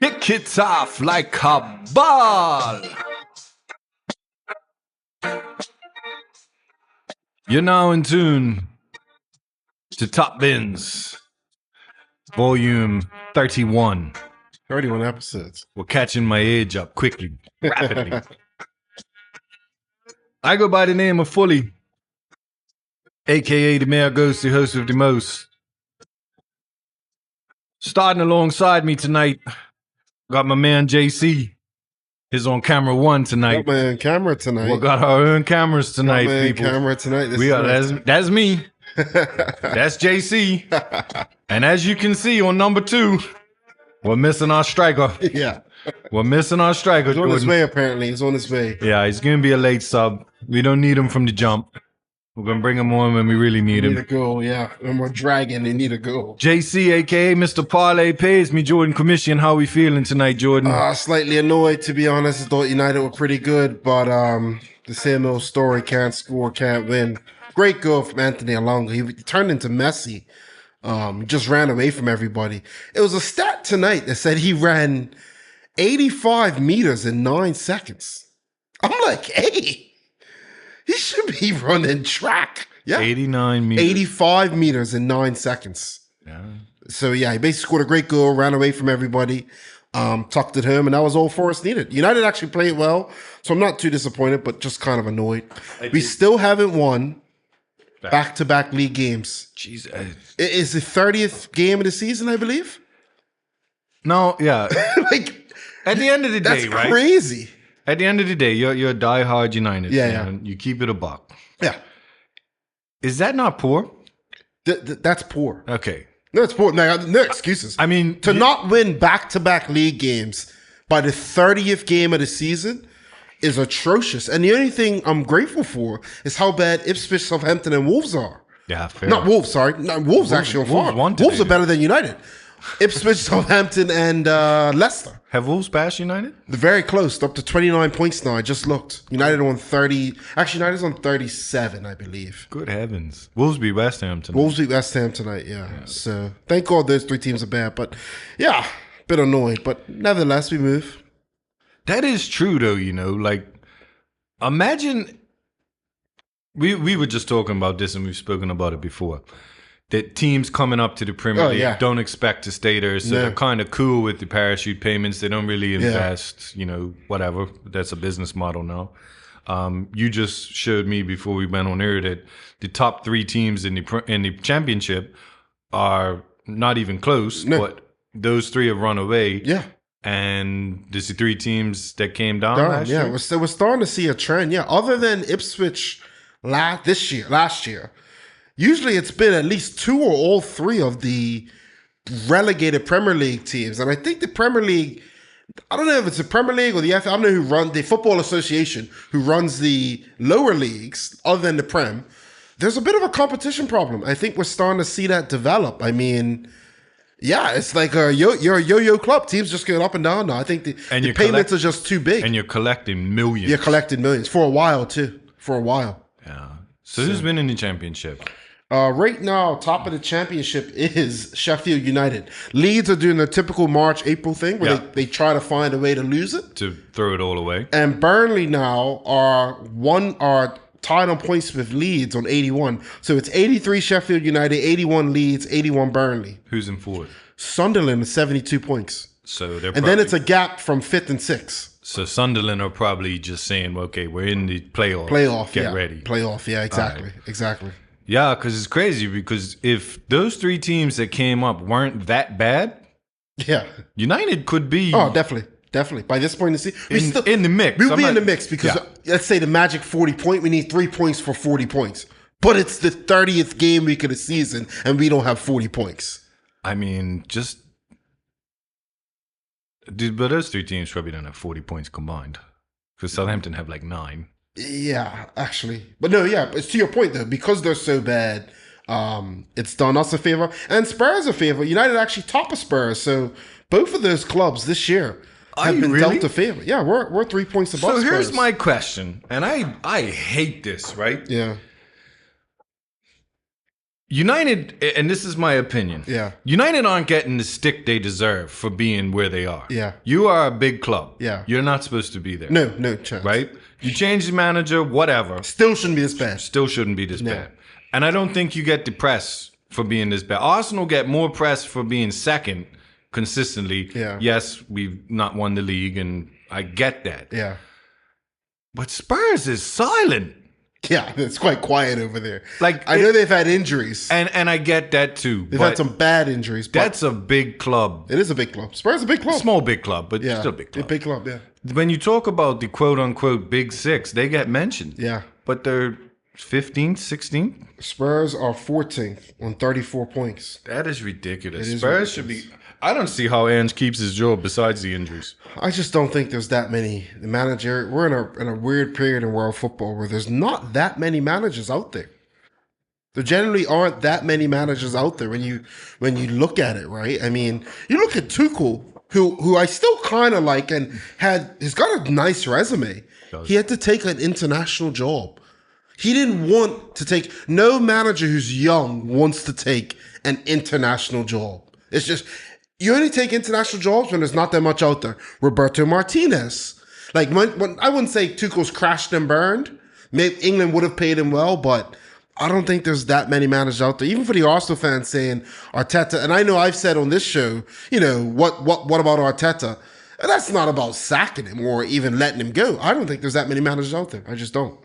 Kick it off like a ball. You're now in tune to Top Bins, volume 31. 31 episodes. We're catching my age up quickly, rapidly. I go by the name of Fully, a.k.a. the Mayor Ghost, the host of the most. Starting alongside me tonight, got my man JC. He's on camera one tonight. Got my own camera tonight. We got our own cameras tonight, got my own people. camera tonight. That's me. That's JC. And as you can see on number 2, we're missing our striker. Yeah. We're missing our striker. He's on his way, apparently. He's on his way. Yeah, he's going to be a late sub. We don't need him from the jump. We're going to bring him on when we really need him. Need a goal, yeah. When we're dragging, they need a goal. JC, a.k.a. Mr. Parlay Pays me, Jordan Commissiong. How we feeling tonight, Jordan? Slightly annoyed, to be honest. I thought United were pretty good, but the same old story. Can't score, can't win. Great goal from Anthony Alonga. He turned into Messi. Just ran away from everybody. It was a stat tonight that said he ran 85 meters in 9 seconds. I'm like, hey, he should be running track. Yeah. 89 meters. 85 meters in 9 seconds. Yeah. So, yeah, he basically scored a great goal, ran away from everybody, tucked it home, and that was all Forest needed. United actually played well, so I'm not too disappointed, but just kind of annoyed. We still haven't won back-to-back league games. Jesus. It is the 30th game of the season, I believe. No, yeah. Like, at the end of the day, that's right? crazy. At the end of the day, you're a diehard United fan. Yeah. You keep it a buck. Yeah. Is that not poor? That's poor. Okay. No, it's poor. No excuses. I mean, to not win back-to-back league games by the 30th game of the season is atrocious. And the only thing I'm grateful for is how bad Ipswich, Southampton, and Wolves are. Yeah, fair. Not Wolves, sorry. No, Wolves actually on far. Wolves are better than United. Ipswich, Southampton, and Leicester. Have Wolves passed United? They're very close, up to 29 points now. I just looked. United on 30. Actually, United's on 37, I believe. Good heavens. Wolves beat West Ham tonight. Wolves beat West Ham tonight, yeah. So, thank God those 3 teams are bad. But, yeah, bit annoyed. But, nevertheless, we move. That is true, though, you know. Like, imagine... We were just talking about this, and we've spoken about it before. That teams coming up to the Premier League don't expect to stay there, so they're kind of cool with the parachute payments. They don't really invest, you know, whatever. That's a business model now. You just showed me before we went on air that the top 3 teams in the championship are not even close, but those 3 have run away. Yeah. And there's the 3 teams that came down last year. We're starting to see a trend. Yeah, other than Ipswich last year. Usually it's been at least 2 or all 3 of the relegated Premier League teams. And I think the Premier League, I don't know if it's the Premier League or the FA, I don't know who runs the Football Association, who runs the lower leagues other than the Prem. There's a bit of a competition problem. I think we're starting to see that develop. I mean, yeah, it's like you're a yo-yo club. Teams just get up and down now. I think the payments are just too big. And you're collecting millions. You're collecting millions for a while, too. For a while. Yeah. So who's been in the championship? Right now, top of the championship is Sheffield United. Leeds are doing the typical March, April thing where they try to find a way to lose it. To throw it all away. And Burnley now are tied on points with Leeds on 81. So it's 83 Sheffield United, 81 Leeds, 81 Burnley. Who's in fourth? Sunderland is 72 points. So they're then it's a gap from 5th and 6th. So Sunderland are probably just saying, well, okay, we're in the playoff. Get ready. Playoff, yeah, exactly. Right. Exactly. Yeah, because it's crazy because if those 3 teams that came up weren't that bad, United could be... Oh, definitely. By this point in the season, in the mix. We'll be in the mix because let's say the magic 40 point, we need 3 points for 40 points. But it's the 30th game week of the season and we don't have 40 points. I mean, but those 3 teams probably don't have 40 points combined because Southampton have like 9. Yeah, actually. But no, yeah, it's to your point though, because they're so bad, it's done us a favor. And Spurs a favor. United actually top of Spurs. So both of those clubs this year have been dealt a favor. Yeah, we're 3 points above Spurs. So here's my question, and I hate this, right? Yeah. United, and this is my opinion. Yeah. United aren't getting the stick they deserve for being where they are. Yeah. You are a big club. Yeah. You're not supposed to be there. No chance. Right? You change the manager, whatever. Still shouldn't be this bad. Still shouldn't be this bad. And I don't think you get the press for being this bad. Arsenal get more press for being second consistently. Yeah. Yes, we've not won the league, and I get that. Yeah. But Spurs is silent. Yeah, it's quite quiet over there. Like, I know they've had injuries. And I get that too. They've had some bad injuries. But that's a big club. It is a big club. Spurs is a big club. Small big club, but still a big club. A big club, yeah. When you talk about the quote-unquote big six, they get mentioned. Yeah. But they're 15th, 16th? Spurs are 14th on 34 points. That is ridiculous. It is Spurs should be... I don't see how Ange keeps his job besides the injuries. I just don't think there's that many. The manager, we're in a weird period in world football where there's not that many managers out there. There generally aren't that many managers out there when you look at it, right? I mean, you look at Tuchel, who I still kind of like and he's got a nice resume. He had to take an international job. He didn't want to take, no manager who's young wants to take an international job. It's just, you only take international jobs when there's not that much out there. Roberto Martinez. Like, when I wouldn't say Tuchel's crashed and burned. Maybe England would have paid him well, but I don't think there's that many managers out there. Even for the Arsenal fans saying Arteta, and I know I've said on this show, what about Arteta? And that's not about sacking him or even letting him go. I don't think there's that many managers out there. I just don't.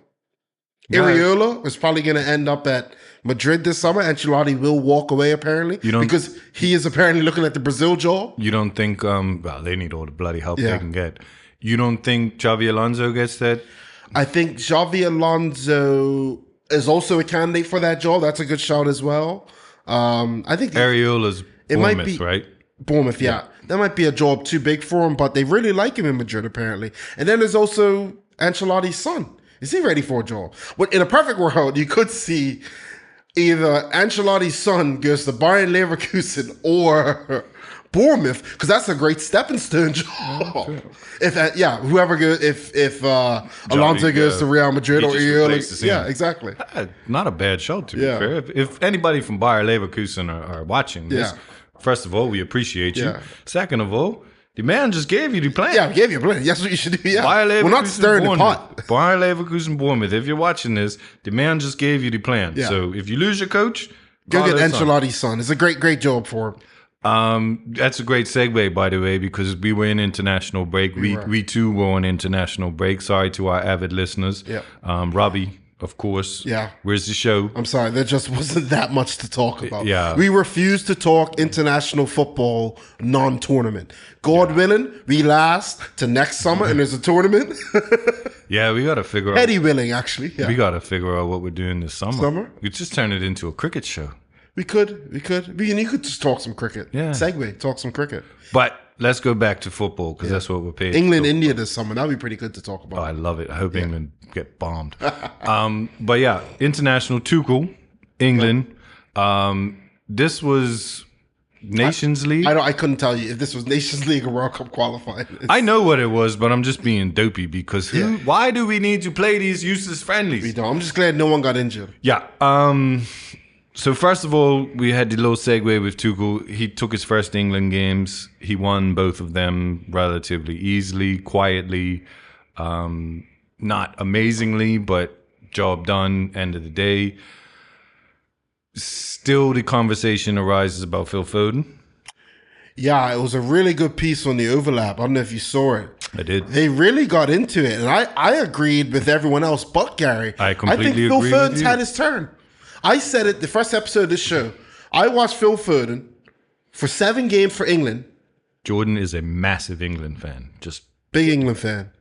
Areola is probably going to end up at Madrid this summer. Ancelotti will walk away, apparently, because he is apparently looking at the Brazil job. You don't think, they need all the bloody help they can get. You don't think Xavi Alonso gets that? I think Xavi Alonso is also a candidate for that job. That's a good shout as well. I think Areola's Bournemouth, might be, right? Bournemouth, yeah. That might be a job too big for him, but they really like him in Madrid, apparently. And then there's also Ancelotti's son. Is he ready for a job? But in a perfect world, you could see either Ancelotti's son goes to Bayern Leverkusen or Bournemouth, because that's a great stepping stone job. Whoever goes, if Alonso goes to Real Madrid or Areola, exactly. Not a bad show, to be fair. If anybody from Bayer Leverkusen are watching this, first of all, we appreciate you. Second of all, the man just gave you the plan. Yeah, gave you a plan. That's what you should do. Yeah, we're not stirring the pot. Bayer Leverkusen, Bournemouth. If you're watching this, the man just gave you the plan. Yeah. So if you lose your coach, go get Ancelotti's son. It's a great job for him. That's a great segue, by the way, because we were in international break. We too were on international break. Sorry to our avid listeners. Yeah. Robbie, of course. Yeah. Where's the show? I'm sorry, there just wasn't that much to talk about. Yeah. We refused to talk international football non-tournament. God willing, we last to next summer and there's a tournament. Yeah, we got to figure out. Eddie willing, actually. Yeah. We got to figure out what we're doing this summer. We just turn it into a cricket show. We could. You could just talk some cricket. Yeah. Segue, talk some cricket. But let's go back to football, because that's what we're paid. England, India this summer. That'd be pretty good to talk about. Oh, I love it. I hope England get bombed. But yeah, international Tuchel, England. This was Nations League. I couldn't tell you if this was Nations League or World Cup qualifying. I know what it was, but I'm just being dopey because why do we need to play these useless friendlies? We don't. I'm just glad no one got injured. Yeah. So first of all, we had the little segue with Tuchel. He took his first England games. He won both of them relatively easily, quietly, not amazingly, but job done, end of the day. Still, the conversation arises about Phil Foden. Yeah, it was a really good piece on the overlap. I don't know if you saw it. I did. They really got into it, and I agreed with everyone else but Gary. I completely agree Phil Foden's with you. had his turn. I said it the first episode of this show. I watched Phil Foden for 7 games for England. Jordan is a massive England fan. Just big England fan.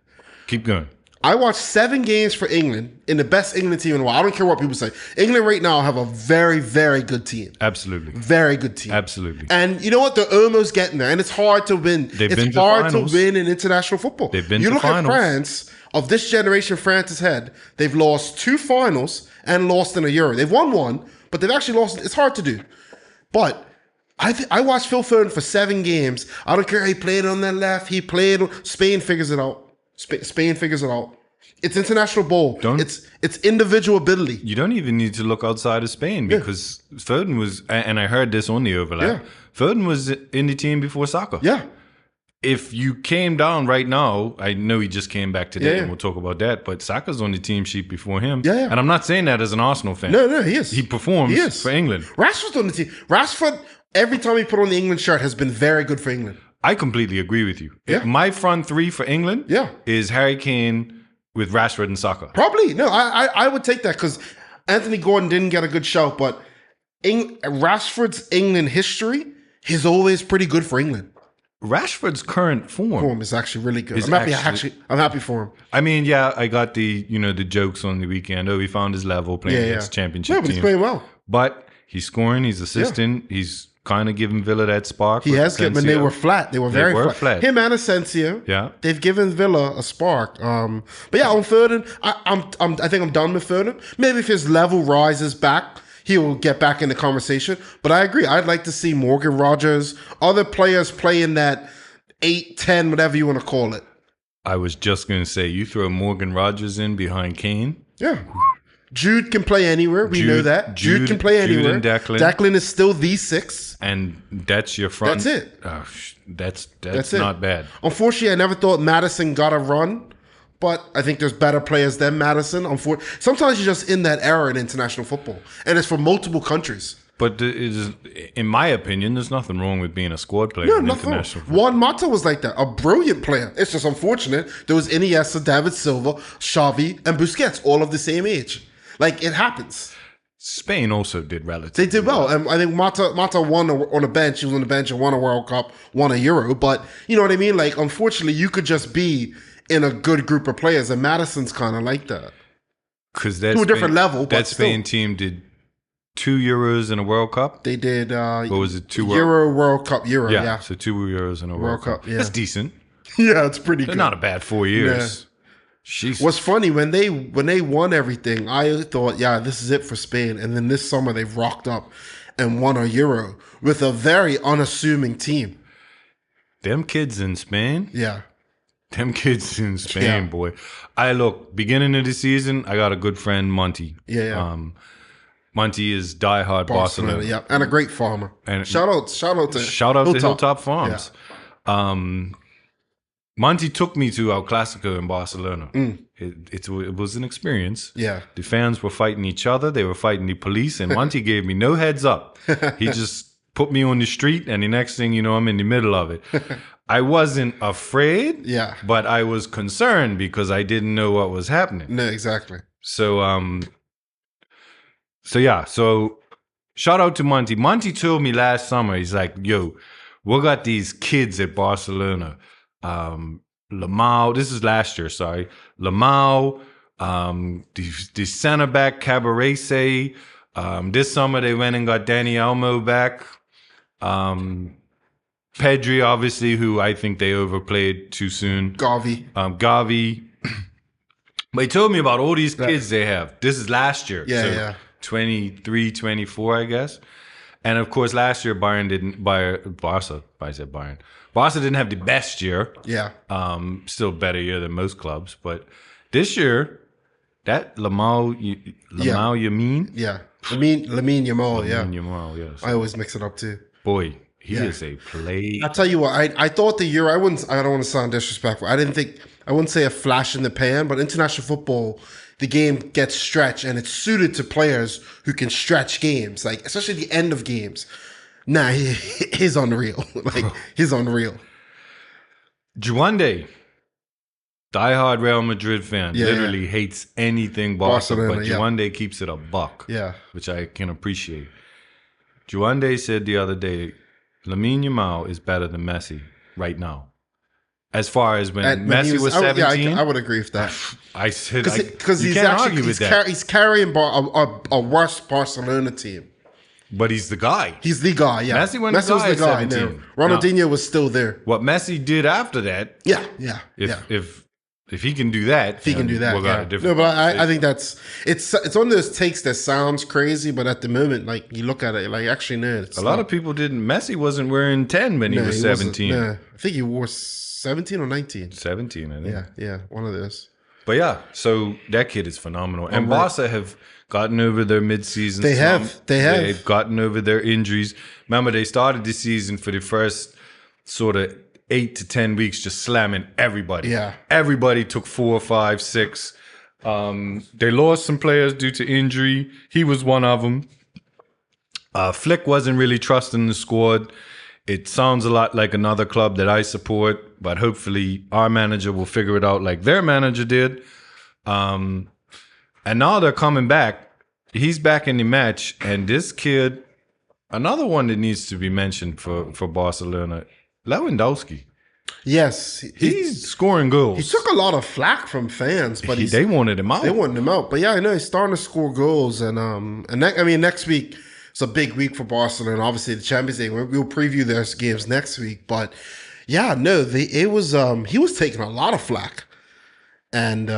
Keep going. I watched 7 games for England in the best England team in the world. I don't care what people say. England right now have a very, very good team. Absolutely. Very good team. Absolutely. And you know what? They're almost getting there. And it's hard to win. It's hard to win in international football. They've been to finals. You look at France, of this generation France's head, they've lost 2 finals and lost in a Euro. They've won 1, but they've actually lost. It's hard to do. But I watched Phil Foden for 7 games. I don't care. He played on the left. He played. Spain figures it out. Spain figures it out. It's international ball. It's individual ability. You don't even need to look outside of Spain because Fullerton was, and I heard this on the overlap, Fullerton was in the team before Saka. Yeah. If you came down right now, I know he just came back today, and we'll talk about that, but Saka's on the team sheet before him. Yeah. And I'm not saying that as an Arsenal fan. No, he is. He performs for England. Rashford's on the team. Rashford, every time he put on the England shirt, has been very good for England. I completely agree with you. Yeah. My front three for England is Harry Kane with Rashford and Saka. Probably. No, I would take that because Anthony Gordon didn't get a good shout, but Rashford's England history is always pretty good for England. Rashford's current form is actually really good. I'm happy for him. I mean, I got the the jokes on the weekend. Oh, he found his level playing against championship team. But he's playing well. But he's scoring, he's assisting, he's kind of giving Villa that spark. He has given, and they were flat. They were very flat. Him and Asensio. Yeah. They've given Villa a spark. But yeah, on Fullerton, I think I'm done with Fullerton. Maybe if his level rises back, he will get back in the conversation. But I agree. I'd like to see Morgan Rogers, other players play in that 8, 10, whatever you want to call it. I was just going to say, you throw Morgan Rogers in behind Kane. Yeah. Jude can play anywhere. We know that. Jude can play anywhere. Jude and Declan. Declan is still the 6. And that's your front. That's it. Oh, that's not bad. Unfortunately, I never thought Maddison got a run, but I think there's better players than Maddison. Sometimes you're just in that era in international football, and it's for multiple countries. But in my opinion, there's nothing wrong with being a squad player in international football. Juan Mata was like that, a brilliant player. It's just unfortunate. There was Iniesta, David Silva, Xavi, and Busquets, all of the same age. Like, it happens. Spain also did relatively. They did well. And I think Mata won on a bench. He was on the bench and won a World Cup, won a Euro. But you know what I mean? Like, unfortunately, you could just be in a good group of players. And Madison's kind of like that. Because to a different level. That Spain team did 2 Euros in a World Cup. They did. What was it? 2 World Cup. Yeah. So 2 Euros in a World Cup. Yeah. That's decent. Yeah, it's pretty good. Not a bad 4 years. Yeah. What's funny, when they won everything, I thought, this is it for Spain. And then this summer they've rocked up and won a Euro with a very unassuming team. Them kids in Spain? Yeah. Them kids in Spain, boy. Beginning of the season, I got a good friend, Monty. Yeah. Monty is diehard Barcelona. Yeah, and a great farmer. And shout out to Hilltop Farms. Yeah. Monty took me to El Clasico in Barcelona. It was an experience. Yeah. The fans were fighting each other. They were fighting the police. And Monty gave me no heads up. He just put me on the street. And the next thing you know, I'm in the middle of it. I wasn't afraid. Yeah. But I was concerned because I didn't know what was happening. No, exactly. So shout out to Monty. Monty told me last summer, he's like, yo, we got these kids at Barcelona. Lamau, this is last year, sorry. Lamau, the center back Cabarese. This summer they went and got Dani Olmo back. Pedri, obviously, who I think they overplayed too soon. Gavi. But he told me about all these kids they have. This is last year. Yeah. 23, 24, I guess. And of course, last year Barca didn't have the best year. Yeah. Still better year than most clubs. But this year, that Lamine Yamin? Yeah. Lamine Yamal, Lamine Yamal, yes. I always mix it up too. Boy, he is a play. I'll tell you what, I thought the Euro, I don't want to sound disrespectful. I wouldn't say a flash in the pan, but international football, the game gets stretched and it's suited to players who can stretch games, like especially the end of games. Nah, he's unreal. He's unreal. Juande, diehard Real Madrid fan, literally hates anything Barcelona, but Juande keeps it a buck, which I can appreciate. Juande said the other day, Lamine Yamal is better than Messi right now. As far as when Messi was 17, I would agree with that. I said because he's carrying a worse Barcelona team. But he's the guy. He's the guy, yeah. Messi was the guy. No. Ronaldinho was still there. What Messi did after that, if he can do that, we got a different. No, but I think it's one of those takes that sounds crazy, but at the moment, like you look at it, like actually no. A lot of people didn't. Messi wasn't wearing 10 when he was 17. I think he wore 17 or 19. 17, I think. Yeah, one of those. But yeah, so that kid is phenomenal. And Barca have gotten over their mid-season slump. They've gotten over their injuries. Remember, they started the season for the first sort of 8 to 10 weeks just slamming everybody. Yeah. Everybody took 4, 5, 6. They lost some players due to injury. He was one of them. Flick wasn't really trusting the squad. It sounds a lot like another club that I support, but hopefully our manager will figure it out like their manager did. And now they're coming back. He's back in the match, and this kid, another one that needs to be mentioned for Barcelona, Lewandowski. Yes. He's scoring goals. He took a lot of flack from fans, but they wanted him out. They wanted him out. But yeah, I know he's starting to score goals. And next week, it's a big week for Barcelona. Obviously, the Champions League. We'll preview their games next week. But yeah, no, he was taking a lot of flack, and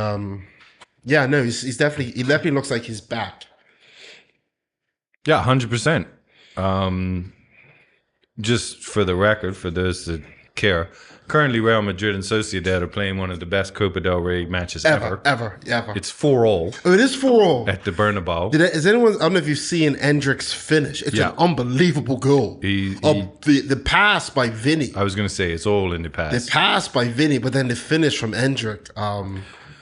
yeah, no, he definitely looks like he's back. Yeah, 100%. Just for the record, for those that care, currently Real Madrid and Sociedad are playing one of the best Copa del Rey matches ever. It's 4-4. Oh, it is 4-4 at the Bernabeu. Is anyone? I don't know if you've seen Endrick's finish. It's an unbelievable goal. The pass by Vinny. I was going to say it's all in the pass. The pass by Vinny, but then the finish from Endrick.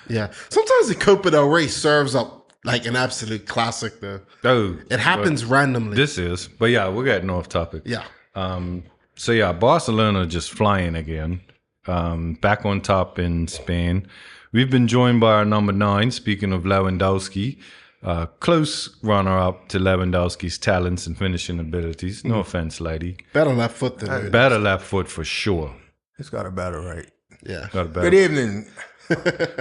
Yeah. Sometimes the Copa del Rey serves up like an absolute classic, though. Oh, it happens randomly. But yeah, we're getting off topic. Yeah. So yeah, Barcelona just flying again, back on top in Spain. We've been joined by our number 9, speaking of Lewandowski, close runner-up to Lewandowski's talents and finishing abilities. No offense, lady. Better left foot than Lewandowski. Better left foot for sure. It's got a better right. Yeah. Good evening.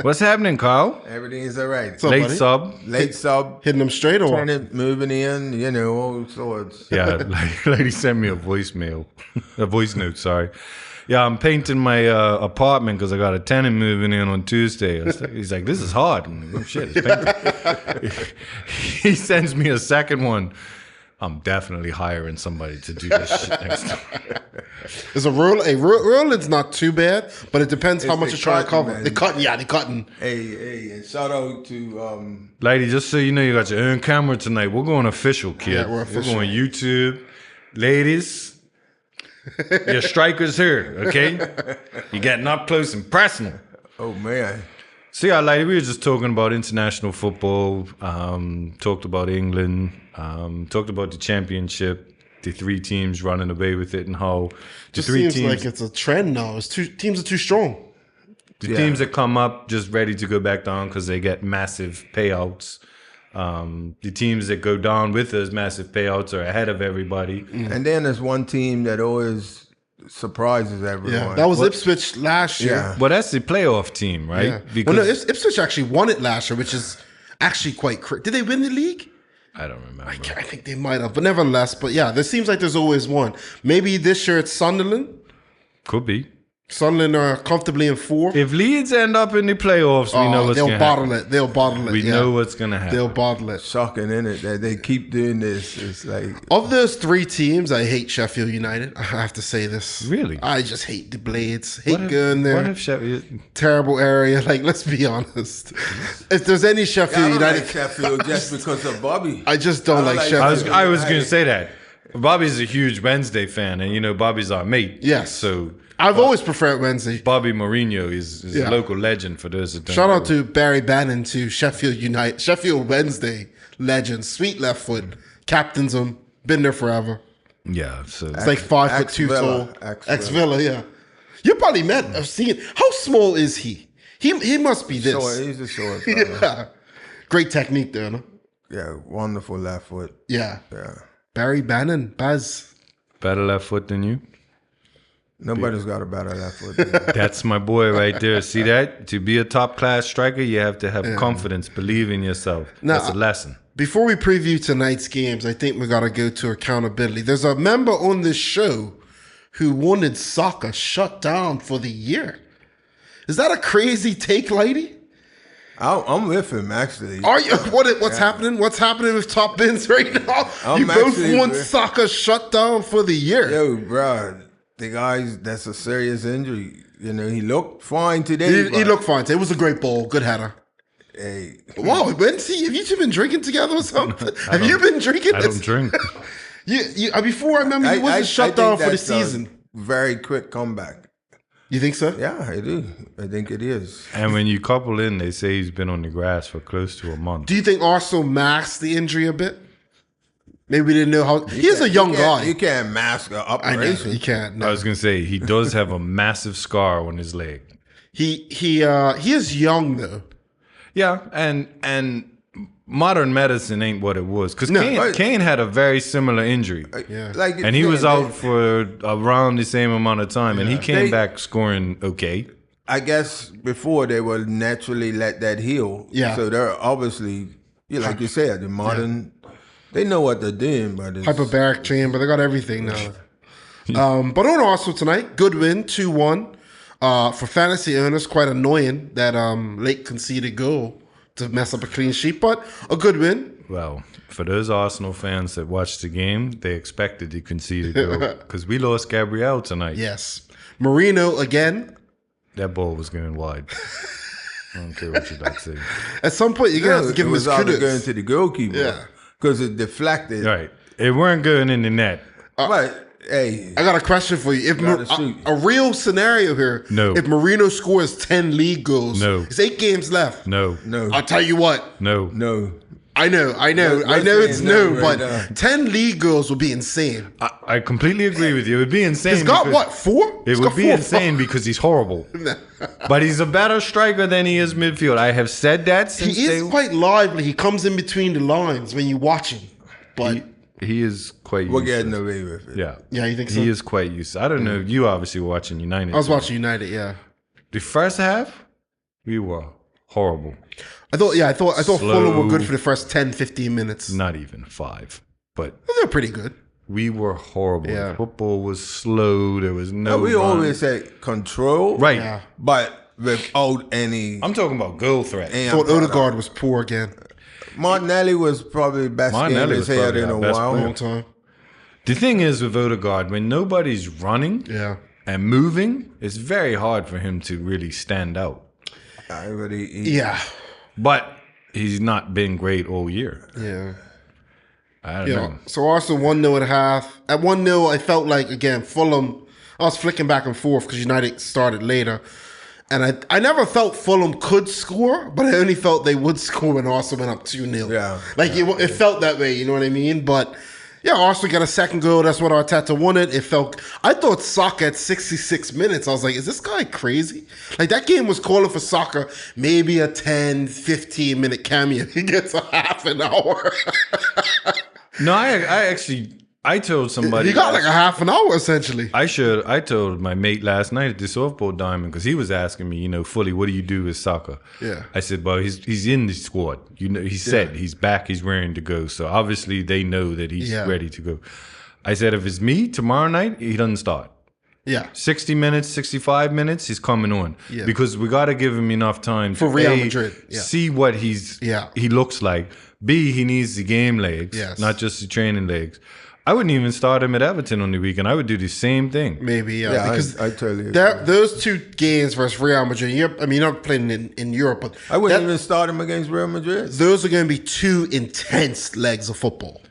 What's happening, Kyle? Everything is all right. Late sub. Hitting them straight or turning, moving in, all sorts. Yeah, lady sent me a voice note, sorry. Yeah, I'm painting my apartment because I got a tenant moving in on Tuesday. He's like, this is hard. I'm like, oh, shit, it's painting. He sends me a second one. I'm definitely hiring somebody to do this shit next time. There's a rule. It's not too bad, but it depends how much you're trying to cover. Man. The cutting. Hey, and shout out to lady. Just so you know, you got your own camera tonight. We're going official, kid. Yeah, we're official. We're going YouTube, ladies. Your striker's here, okay? You're getting up close and personal. Oh man. So yeah, lady, we were just talking about international football. Talked about England. Talked about the championship, the 3 teams running away with it, and how just seems like it's a trend now. Teams are too strong. The teams that come up just ready to go back down because they get massive payouts. The teams that go down with those massive payouts are ahead of everybody. And then there's one team that always surprises everyone. Yeah, that was Ipswich last year. Yeah. Well, that's the playoff team, right? Yeah. Because Ipswich actually won it last year, which is actually quite did they win the league? I don't remember. I think they might have, but nevertheless. But yeah, there seems like there's always one. Maybe this year it's Sunderland. Could be. Sunderland are comfortably in 4th. If Leeds end up in the playoffs, we know what's going to happen. They'll bottle it. We know what's going to happen. They'll bottle it. Shocking, isn't it? That they keep doing this. It's like... Of those 3 teams, I hate Sheffield United. I have to say this. Really? I just hate the Blades. Going there. What if Sheffield... Terrible area. Like, let's be honest. If there's any Sheffield United... like Sheffield just because of Bobby. I just don't like Sheffield. I was going to say that. Bobby's a huge Wednesday fan, and Bobby's our mate. Yes. So... I've always preferred Wednesday. Bobby Mourinho is a local legend for those that don't Shout out to Barry Bannon to Sheffield Wednesday legend. Sweet left foot. Captains them. Been there forever. Yeah. So it's like 5'2" tall. Ex-Villa, yeah. You probably met. I've seen. How small is he? He must be this. Short, he's a short fella. Yeah. Great technique there, no? Yeah, wonderful left foot. Yeah. Yeah. Barry Bannon, Baz. Better left foot than you? Nobody's got a better left foot. That's my boy right there. See that? To be a top-class striker, you have to have confidence, believe in yourself. Now, that's a lesson. Before we preview tonight's games, I think we got to go to accountability. There's a member on this show who wanted soccer shut down for the year. Is that a crazy take, lady? I'm with him, actually. Are you? What's happening? What's happening with Top Bins right now? You both want soccer shut down for the year. Yo, bro. The guy's, that's a serious injury. He looked fine today. He looked fine today. It was a great ball. Good header. Hey. Wow, have you two been drinking together or something? Have you been drinking? I don't drink. Before I remember, he wasn't shut down for the season. Very quick comeback. You think so? Yeah, I do. I think it is. And when you couple in, they say he's been on the grass for close to a month. Do you think Arsenal masked the injury a bit? Maybe we didn't know how. He's a young guy. You can't mask an operation. I know, you can't. No. I was gonna say he does have a massive scar on his leg. He is young though. Yeah, and modern medicine ain't what it was because Kane had a very similar injury. Yeah, and he was out for around the same amount of time, and he came back scoring okay. I guess before they would naturally let that heal. Yeah. So they're obviously, like you said, the modern, they know what they're doing, but it's hyperbaric chamber. They got everything now. But on Arsenal tonight, good win, 2-1. For fantasy owners, quite annoying that late conceded goal to mess up a clean sheet, but a good win. Well, for those Arsenal fans that watched the game, they expected to concede a goal because we lost Gabriel tonight. Yes. Marino again. That ball was going wide. I don't care what you like to say. At some point, you're going to have to give him his kudos. Going to the goalkeeper. Yeah. Because it deflected. Right. It weren't going in the net. But, hey. I got a question for you. If a real scenario here. No. If Marino scores 10 league goals. No. It's 8 games left. No. I'll tell you what. No. I know it's no, but 10 league goals would be insane. I completely agree with you. It would be insane. He's got what, 4? It would be insane because he's horrible. But he's a better striker than he is midfield. I have said that since he is quite lively. He comes in between the lines when you watch him. But he is quite we're getting away with it. Yeah. Yeah, you think so? He is quite used. I don't know. You obviously were watching United. I was watching United, yeah. The first half, we were horrible. I thought Fulham were good for the first 10, 15 minutes. Not even 5. But they're pretty good. We were horrible. Yeah. Football was slow. There was no we run. always said control. Right. Yeah. But without any... I'm talking about goal threat. I thought Odegaard was poor again. Martinelli was probably the best game he's had in a while. Long time. The thing is with Odegaard, when nobody's running and moving, it's very hard for him to really stand out. But he's not been great all year. Yeah. I don't know. So Arsenal 1-0 at half. At 1-0, I felt like, again, Fulham, I was flicking back and forth because United started later. And I never felt Fulham could score, but I only felt they would score when Arsenal went up 2-0. Yeah. It felt that way, you know what I mean? But yeah, Arsenal got a second goal. That's what Arteta wanted. I thought Saka at 66 minutes, I was like, is this guy crazy? Like, that game was calling for Saka, maybe a 10, 15-minute cameo. He gets a half an hour. No, I told somebody. He got like a half an hour, essentially. I told my mate last night at the softball diamond because he was asking me, fully, what do you do with Saka? Yeah. I said, well, he's in the squad. He said he's back, he's raring to go. So obviously they know that he's ready to go. I said, if it's me tomorrow night, he doesn't start. Yeah. 60 minutes, 65 minutes, he's coming on. Yeah. Because we got to give him enough time for Real Madrid. Yeah. See what he looks like. B, he needs the game legs, not just the training legs. I wouldn't even start him at Everton on the weekend. I would do the same thing. Maybe, yeah. Because I totally agree. Those 2 games versus Real Madrid, you're not playing in Europe, but I wouldn't even start him against Real Madrid. Those are going to be 2 intense legs of football.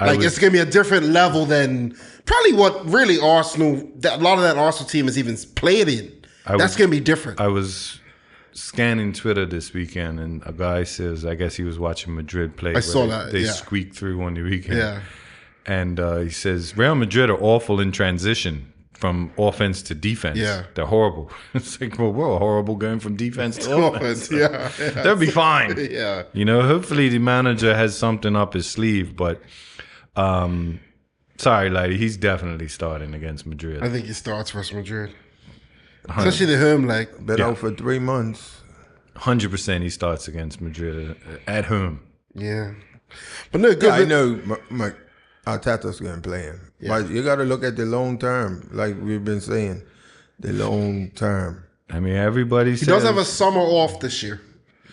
It's going to be a different level than probably what really Arsenal, a lot of that Arsenal team has even played in. That's going to be different. I was scanning Twitter this weekend, and a guy says, I guess he was watching Madrid play. I saw that. They squeaked through on the weekend. Yeah. And he says, Real Madrid are awful in transition from offense to defense. Yeah. They're horrible. It's like, well, we're horrible going from defense to offense. Yeah. They'll be fine. Yeah. Hopefully the manager has something up his sleeve, but sorry, lady, he's definitely starting against Madrid. I think he starts versus Madrid. Especially the home leg. Been out for 3 months. 100% he starts against Madrid at home. Yeah. But no, good. I know Arteta's going to play him. Yeah. But you got to look at the long term, like we've been saying. The long term. I mean, everybody says... He does have a summer off this year.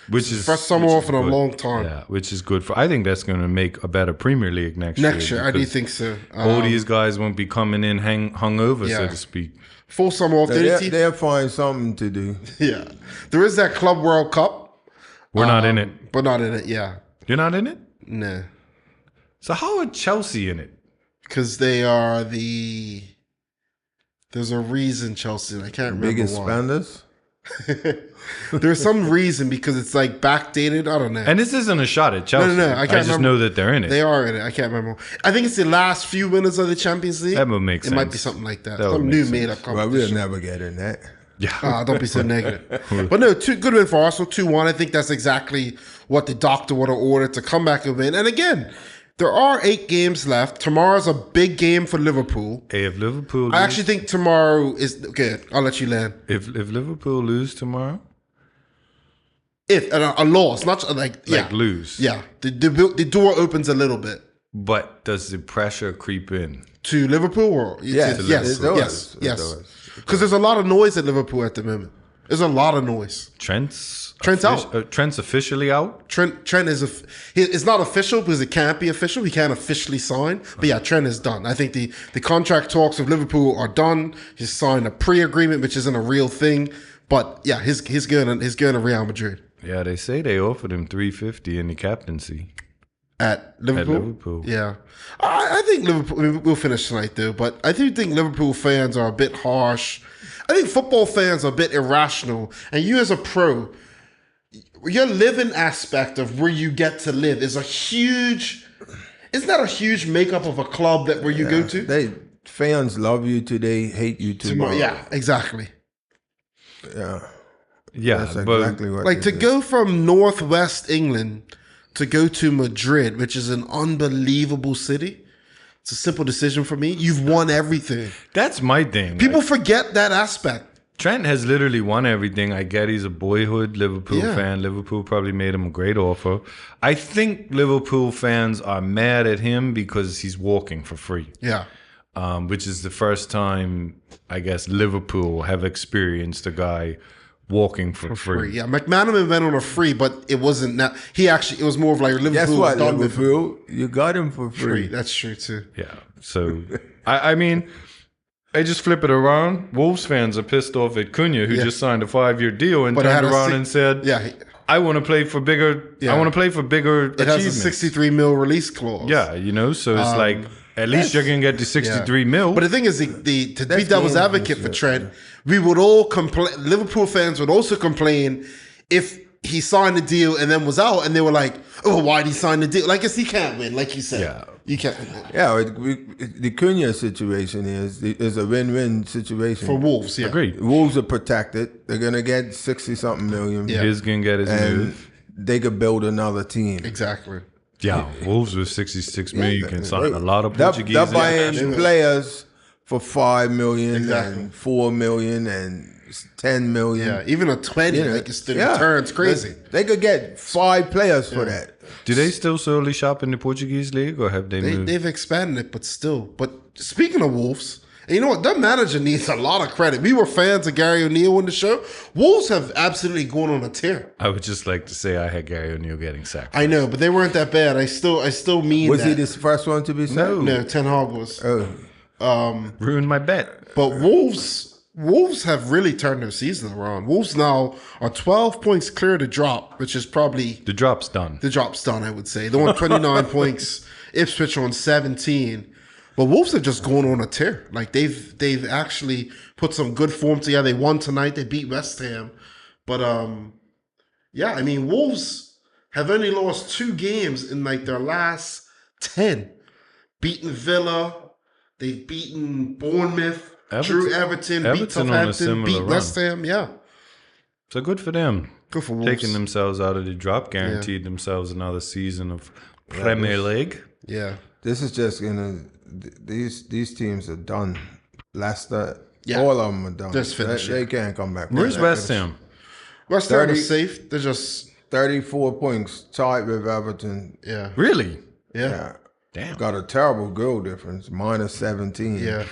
Which is first summer off in a long time. Yeah, which is good for... I think that's going to make a better Premier League next year. I do think so. All these guys won't be coming in hungover, so to speak. Full summer off. They'll find something to do. Yeah. There is that Club World Cup. We're not in it. We're not in it, yeah. You're not in it? No. So how are Chelsea in it? Because they are the... There's a reason Chelsea, I can't remember biggest why. spenders. There's some reason because it's like backdated. I don't know. And this isn't a shot at Chelsea. No, I can't just remember. know that they're in it. They are in it. I can't remember. I think it's the last few winners of the Champions League. That would make sense. It might be something like that. That would Some make new sense. made-up Well, competition. we'll never get in that. Yeah. Don't be so negative. But no, good win for Arsenal, 2-1. I think that's exactly what the doctor would have ordered to come back and win. And again, there are 8 games left. Tomorrow's a big game for Liverpool. Hey, if Liverpool lose, I actually think tomorrow is... Okay, I'll let you land. if Liverpool lose tomorrow, If a loss, not like lose. Yeah, the door opens a little bit But does the pressure creep in? to Liverpool. Or Yes, yes, it does. yes. It does. Because there's a lot of noise at Liverpool at the moment. There's a lot of noise. Trent's out. Trent's officially out. Trent is it's not official because it can't be official. He can't officially sign. But yeah, Trent is done. I think the contract talks with Liverpool are done. He's signed a pre-agreement, which isn't a real thing. But yeah, he's going to Real Madrid. Yeah, they say they offered him $350 in the captaincy. At Liverpool? Yeah. I think Liverpool, I mean, we'll finish tonight though, but I do think Liverpool fans are a bit harsh. I think football fans are a bit irrational. And you as a pro, your living aspect of where you get to live is isn't that a huge makeup of a club that where you go to? Fans love you today, hate you tomorrow. Yeah, exactly. Yeah, That's exactly what Like it to is. go from Northwest England to go to Madrid, which is an unbelievable city. It's a simple decision for me. You've won everything. that's my thing. People forget that aspect. Trent has literally won everything. I get he's a boyhood Liverpool fan. Liverpool probably made him a great offer. I think Liverpool fans are mad at him because he's walking for free. Yeah. Which is the first time, I guess, Liverpool have experienced a guy walking for free. Yeah, McManaman went on a free, but it wasn't that. It was more of like Liverpool. Guess what, done with Liverpool? You got him for free. That's true too. Yeah. So, I mean, I just flip it around. Wolves fans are pissed off at Cunha, who just signed a 5-year deal and But it had turned a around si- and said, Yeah, I want to play for bigger. I want to play for bigger it has a achievements. 63 mil release clause. Yeah, so it's like at least you're gonna get the 63 mil. But the thing is, to be devil's advocate for Trent, we would all complain. Liverpool fans would also complain if he signed the deal and then was out, and they were like, "Oh, why'd he sign the deal?" Like, guess he can't win, like you said. Yeah. You can't. Yeah, the Cunha situation is a win-win situation. For Wolves, yeah. Agreed. Wolves are protected. They're going to get 60-something million. Yeah. He's gonna get his move. And they could build another team. Exactly. Yeah, Wolves with 66 million. You can sign a lot of They're Portuguese. buying players for 5 million Exactly. and 4 million and 10 million. Yeah, even a 20, like it's the return's crazy. They could get 5 players for that. Do they still solely shop in the Portuguese league, or have they moved? They've expanded it, but still. But speaking of Wolves, and you know what? Their manager needs a lot of credit. We were fans of Gary O'Neill on the show. Wolves have absolutely gone on a tear. I would just like to say I had Gary O'Neill getting sacked. I know, but they weren't that bad. I still mean Was that. he the first one to be sacked? No, Ten Hag was. Ruined my bet. But Wolves have really turned their season around. Wolves now are 12 points clear to drop, which is probably The drop's done. the drop's done, I would say. They're on 29 points. Ipswich on 17. But Wolves have just gone on a tear. Like they've actually put some good form together. They won tonight. They beat West Ham. But yeah, I mean, Wolves have only lost 2 games in like their last 10. Beaten Villa. They've beaten Bournemouth. Drew Everton beat on a Southampton, similar beat run. West Ham. Yeah. So good for them. Good for Wolves. Taking themselves out of the drop, guaranteed themselves another season of Premier League. Yeah. This is just these teams are done. Leicester, Yeah. all of them are done. Just finished, They can't come back. Where's West Ham? West Ham 30 is safe. They're just 34 points, tied with Everton. yeah. Really? Yeah. Yeah. Damn. Got a terrible goal difference, minus 17. Yeah.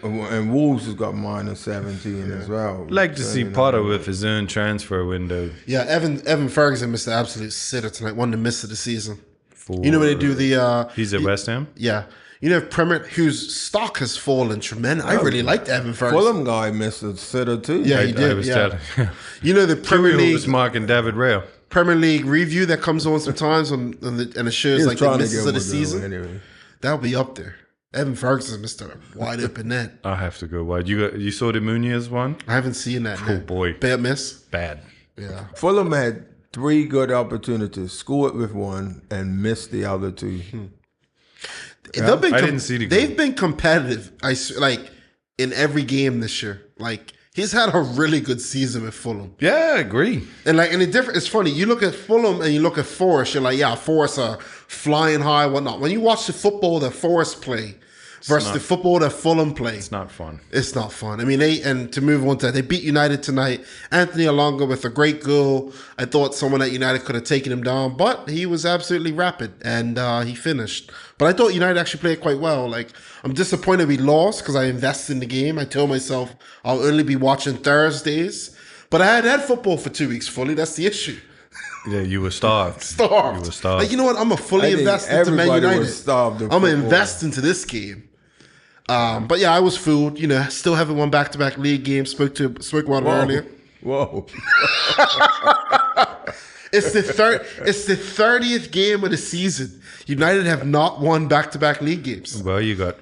And Wolves has got minus 17 as well. Like to see Potter with his own transfer window. Yeah, Evan Ferguson missed the absolute sitter tonight. One of the miss of the season. You know when they do the He's at West Ham? yeah. whose stock has fallen tremendous. I really liked Evan Ferguson. Fulham guy missed a sitter too. Yeah, he did. The Premier League League. marking David Raya. Premier League review that comes on sometimes and it shows like the misses of the season. Anyway. That'll be up there. Evan Ferguson missed a wide open net. I have to go wide. You saw the Muniz one? I haven't seen that. Oh boy, bad miss. Bad. Yeah. Fulham had 3 good opportunities, scored with one, and missed the other 2. Yeah. I didn't see the game. They've been competitive. In every game this year. Like he's had a really good season with Fulham. Yeah, I agree. And it's funny. You look at Fulham and you look at Forest. You're like, yeah, Forest are flying high, whatnot. When you watch the football that Forest play versus the football that Fulham play, it's not fun. It's not fun. I mean, to move on to that, they beat United tonight. Anthony Alonga with a great goal. I thought someone at United could have taken him down, but he was absolutely rapid and he finished. But I thought United actually played quite well. Like, I'm disappointed we lost because I invested in the game. I told myself I'll only be watching Thursdays, but I hadn't had football for 2 weeks fully. That's the issue. Yeah, you were starved. You were starved. Like, you know what? I'm a fully invest into Man United. I'm gonna invest into this game. But yeah, I was fooled. Still haven't won back-to-back league games. Spoke about it earlier. Whoa. It's the 30th game of the season. United have not won back-to-back league games. Well, you got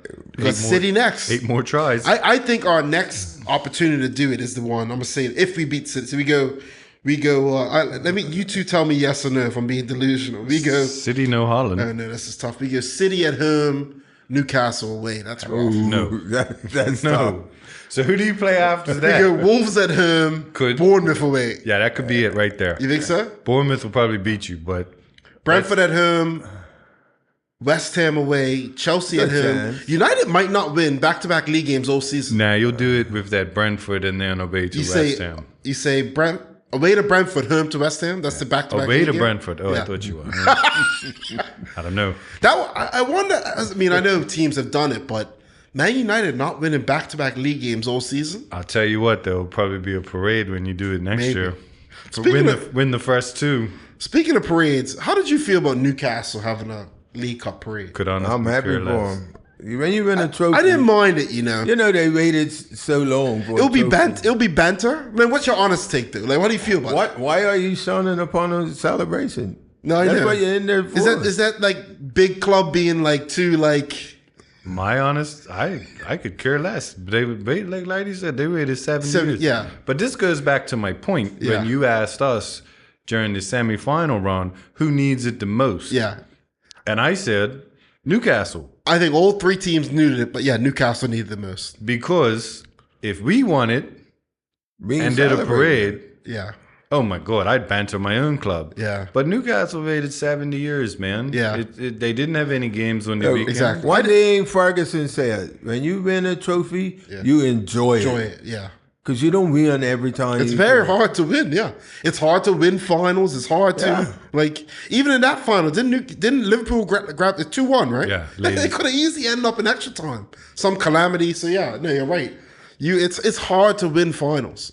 City next. 8 more tries. I think our next opportunity to do it is the one. I'm gonna say it, if we beat City. So we go. You two tell me yes or no if I'm being delusional. We go City, no Holland. No, this is tough. We go City at home, Newcastle away. That's rough. No, that's tough. So who do you play after that? We go Wolves at home, Bournemouth away. Yeah, that could be it right there. You think so? Bournemouth will probably beat you, but Brentford at home, West Ham away, Chelsea at home. United might not win back-to-back league games all season. Nah, you'll do it with that Brentford and then away to West Ham. You say away to Brentford, home to West Ham. That's the back-to-back. Away league to game? Brentford. Oh, yeah. I thought you were. I don't know. I wonder. I mean, I know teams have done it, but Man United not winning back-to-back league games all season. I'll tell you what, there will probably be a parade when you do it next year. Win the first 2. Speaking of parades, how did you feel about Newcastle having a League Cup parade? I'm happy for them. When you win a trophy, I didn't mind it. They waited so long. It'll be banter. Man, what's your honest take though? Like, what do you feel about it? Why are you shunning upon a celebration? No, that's what you're in there for. Is that like big club being like too like? My honest, I could care less. They wait, like you said, they waited 7 years. Yeah. But this goes back to my point when you asked us during the semifinal run who needs it the most. Yeah. And I said Newcastle. I think all 3 teams needed it, but yeah, Newcastle needed the most. Because if we won it and did a parade, oh my God, I'd banter my own club. Yeah. But Newcastle waited 70 years, man. Yeah. They didn't have any games on the weekend. Exactly. One thing Ferguson said, when you win a trophy, you enjoy it. Yeah. Because you don't win every time. It's very hard to win, It's hard to win finals. It's hard to, even in that final, didn't Liverpool grab the 2-1, right? Yeah. They could have easily ended up in extra time. Some calamity. So, no, you're right. It's hard to win finals.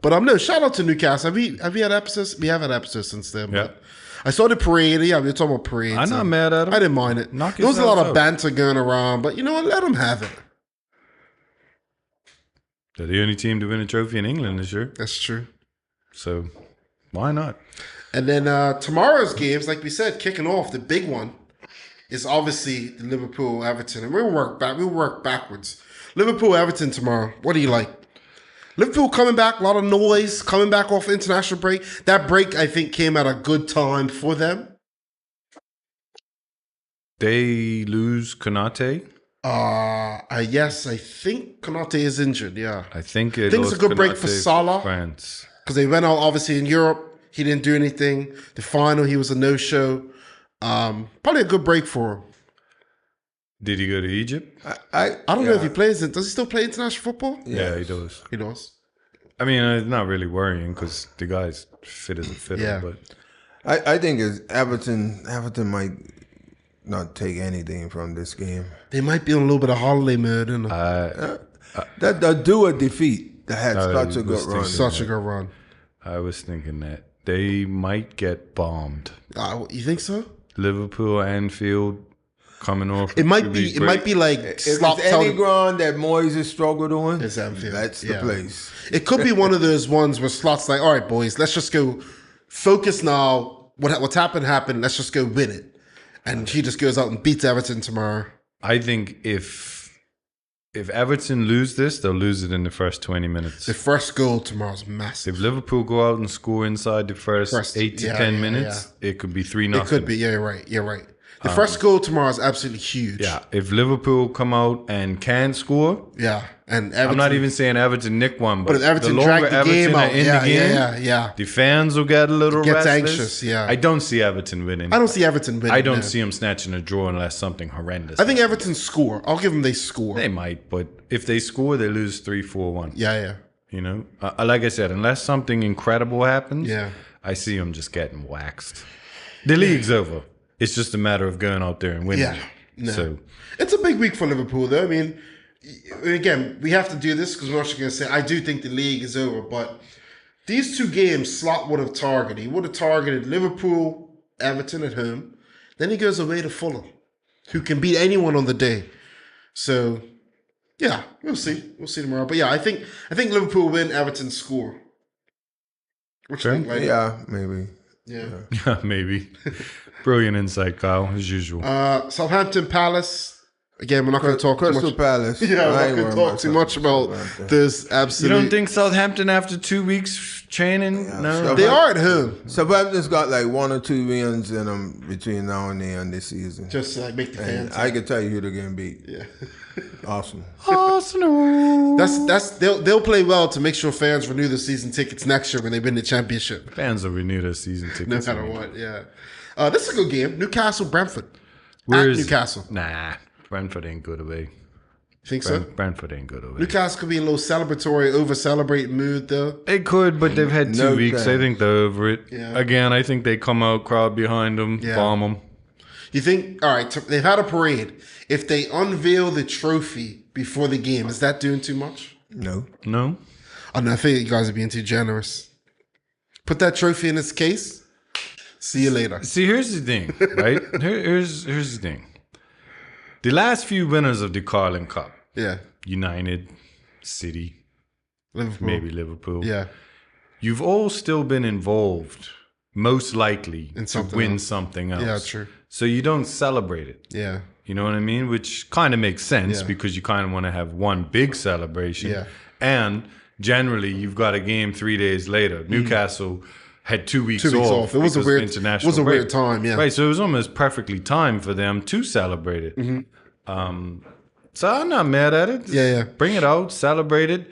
But no, shout out to Newcastle. Have we had episodes? We have had episodes since then. Yeah. But I saw the parade. Yeah, we were talking about parades. I'm not mad at them. I didn't mind it. There was a lot of banter going around, but you know what? Let them have it. They're the only team to win a trophy in England this year. That's true. So why not? And then tomorrow's games, like we said, kicking off, the big one is obviously the Liverpool-Everton. And we'll work backwards. Liverpool-Everton tomorrow. What do you like? Liverpool coming back, a lot of noise, coming back off international break. That break, I think, came at a good time for them. They lose Konate. Yes, I think Konate is injured, I think it's a good break for Salah. France. Because they went out, obviously, in Europe. He didn't do anything. The final, he was a no-show. Probably a good break for him. Did he go to Egypt? I don't know if he plays it. Does he still play international football? Yeah, he does. He does. I mean, it's not really worrying because the guy's fit as a fiddle. Yeah. But I think Everton might not take anything from this game. They might be on a little bit of holiday mode. That do a defeat that had such a good run. Such a good run. I was thinking that they might get bombed. You think so? Liverpool, Anfield. coming off. It might be like If slop it's any ground that Moyes has struggled on, it's Anfield. that's the place. It could be one of those ones where Slot's like, all right, boys, let's just go focus now. What's happened. Let's just go win it. And he just goes out and beats Everton tomorrow. I think if Everton lose this, they'll lose it in the first 20 minutes. The first goal tomorrow is massive. If Liverpool go out and score inside the first 8 to 10 minutes, it could be 3-0. It could be. Yeah, you're right. The first goal tomorrow is absolutely huge. Yeah, if Liverpool come out and can score, and Everton, I'm not even saying Everton nick one, but if Everton the longer drag the game out, the fans will get a little restless. Anxious. Yeah, I don't see Everton winning. I don't see Everton winning. I don't see them snatching a draw unless something horrendous. I think Everton score. I'll give them they score. They might, but if they score, they lose 3-4-1. Yeah. You know, like I said, unless something incredible happens, Yeah. I see them just getting waxed. The league's over. It's just a matter of going out there and winning. Yeah. No. So it's a big week for Liverpool, though. I mean, again, we have to do this because we're actually going to say I do think the league is over. But these two games, Slot would have targeted. He would have targeted Liverpool, Everton at home. Then he goes away to Fulham, who can beat anyone on the day. So, yeah, we'll see. We'll see tomorrow. But yeah, I think Liverpool win, Everton score. What you think, like? Yeah, maybe. Yeah. maybe. Brilliant insight, Kyle, as usual. Southampton Palace. Again, we're not going to talk Crystal much. Palace. Yeah, we're not going to talk too much about this. You Absolutely. don't think Southampton after 2 weeks training? No. They are at home. Southampton's got like 1 or 2 wins in them between now and the end this season. Just to make the And fans. I can tell you who they're going to beat. Yeah. Arsenal. Arsenal. They'll play well to make sure fans renew the season tickets next year when they win the championship. Fans will renew their season tickets. No matter what, yeah. This is a good game. Newcastle, Brentford. Where's Newcastle. Nah, Brentford ain't good away. Think so? Brentford ain't good away. Newcastle could be in a little celebratory, over-celebrating mood, though. They could, but they've had 2 weeks. doubt. I think they're over it. Yeah. Again, I think they come out, crowd behind them, Yeah. bomb them. You think, all right, they've had a parade. If they unveil the trophy before the game, is that doing too much? No. No? Oh, no, I think you guys are being too generous. Put that trophy in its case. See you later. See, here's the thing, right? Here's the thing. The last few winners of the Carling Cup, Yeah. United, City, Liverpool. maybe Liverpool. Yeah. You've all still been involved, most likely, In to something win else. something else. Yeah, true. So you don't celebrate it. Yeah. You know what I mean? Which kind of makes sense Yeah. because you kind of want to have one big celebration. Yeah. And generally, you've got a game 3 days later. Newcastle had 2 weeks, 2 weeks off. off. It was a because weird of international was a break. weird time, yeah. Right, so it was almost perfectly timed for them to celebrate it. So I'm not mad at it. Just Yeah. Bring it out, celebrate it.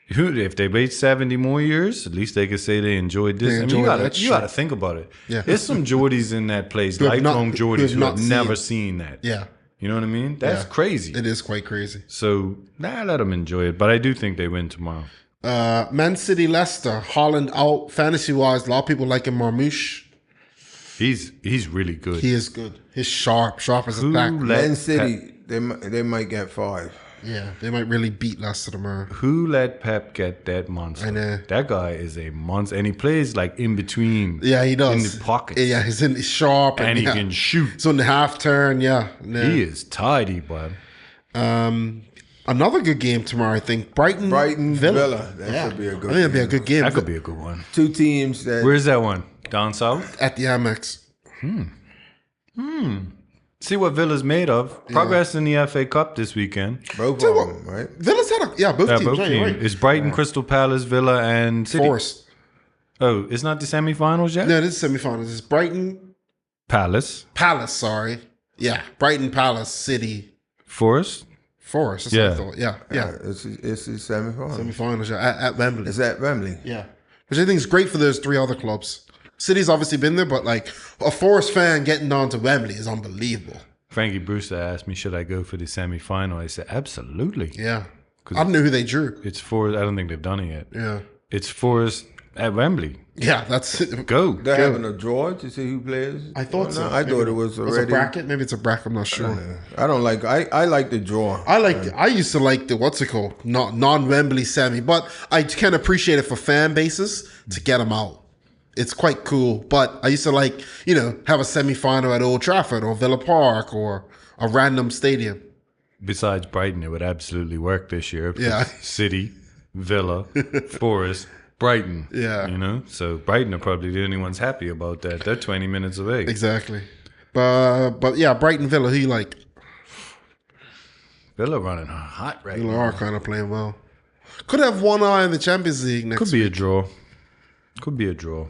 If they wait 70 more years, at least they could say they enjoyed this. They enjoyed you it, that's gotta think about it. Yeah. There's some Geordies in that place, Who have not- lifelong who Geordies have who not have never seen that. Yeah. You know what I mean? That's Yeah. crazy. It is quite crazy. So, let them enjoy it. But I do think they win tomorrow. Man City, Leicester, Haaland out. Fantasy-wise, a lot of people like him, Marmouche. He's really good. He is good. He's sharp as a Who back. let Man City, they might get 5. Yeah, they might really beat Leicester tomorrow. Who let Pep get that monster? I know. That guy is a monster. And he plays like in between. Yeah, he does. In the pockets. Yeah, he's sharp. And he yeah. can shoot. It's on the half turn, yeah. No. He is tidy, bud. Another good game tomorrow, I think. Brighton Villa. That could be a good I think it'd be a game. good game. That could be a good one. 2 teams that... Where's that one? Down south? At the Amex. See what Villa's made of. Progress in the FA Cup this weekend. Both of them, right? Villa's had both Yeah, teams, both right? teams. Right. It's Brighton, Crystal Palace, Villa, and City. Forest. Oh, it's not the semifinals yet? No, this is semifinals. It's Brighton, Palace. sorry. Yeah, Brighton, Palace, City, Forest. Forest. That's Yeah. what I thought. Yeah. It's the semi-final. Semifinals, yeah, at Wembley. Is that Wembley? Yeah. Which I think is great for those 3 other clubs. City's obviously been there, but like a Forest fan getting down to Wembley is unbelievable. Frankie Brewster asked me, should I go for the semifinal? I said, absolutely. Yeah. I don't know who they drew. It's Forest. I don't think they've done it yet. Yeah. It's Forest at Wembley. Yeah, that's it. Go. They're having a draw to see who plays? I thought so. I thought it was already... a bracket. Maybe it's a bracket. I'm not sure. I don't like... I like the draw. I used to like the what's it called, not non-Wembley semi, but I can appreciate it for fan bases to get them out. It's quite cool, but I used to like have a semi-final at Old Trafford or Villa Park or a random stadium. Besides Brighton, it would absolutely work this year. Yeah. City, Villa, Forest, Brighton. Yeah. You know? So Brighton are probably the only ones happy about that. They're 20 minutes away. Exactly. But yeah, Brighton, Villa, who you like? Villa running hot right Villa now. are kind of playing well. Could have one eye in the Champions League next Could be week. a draw. Could be a draw.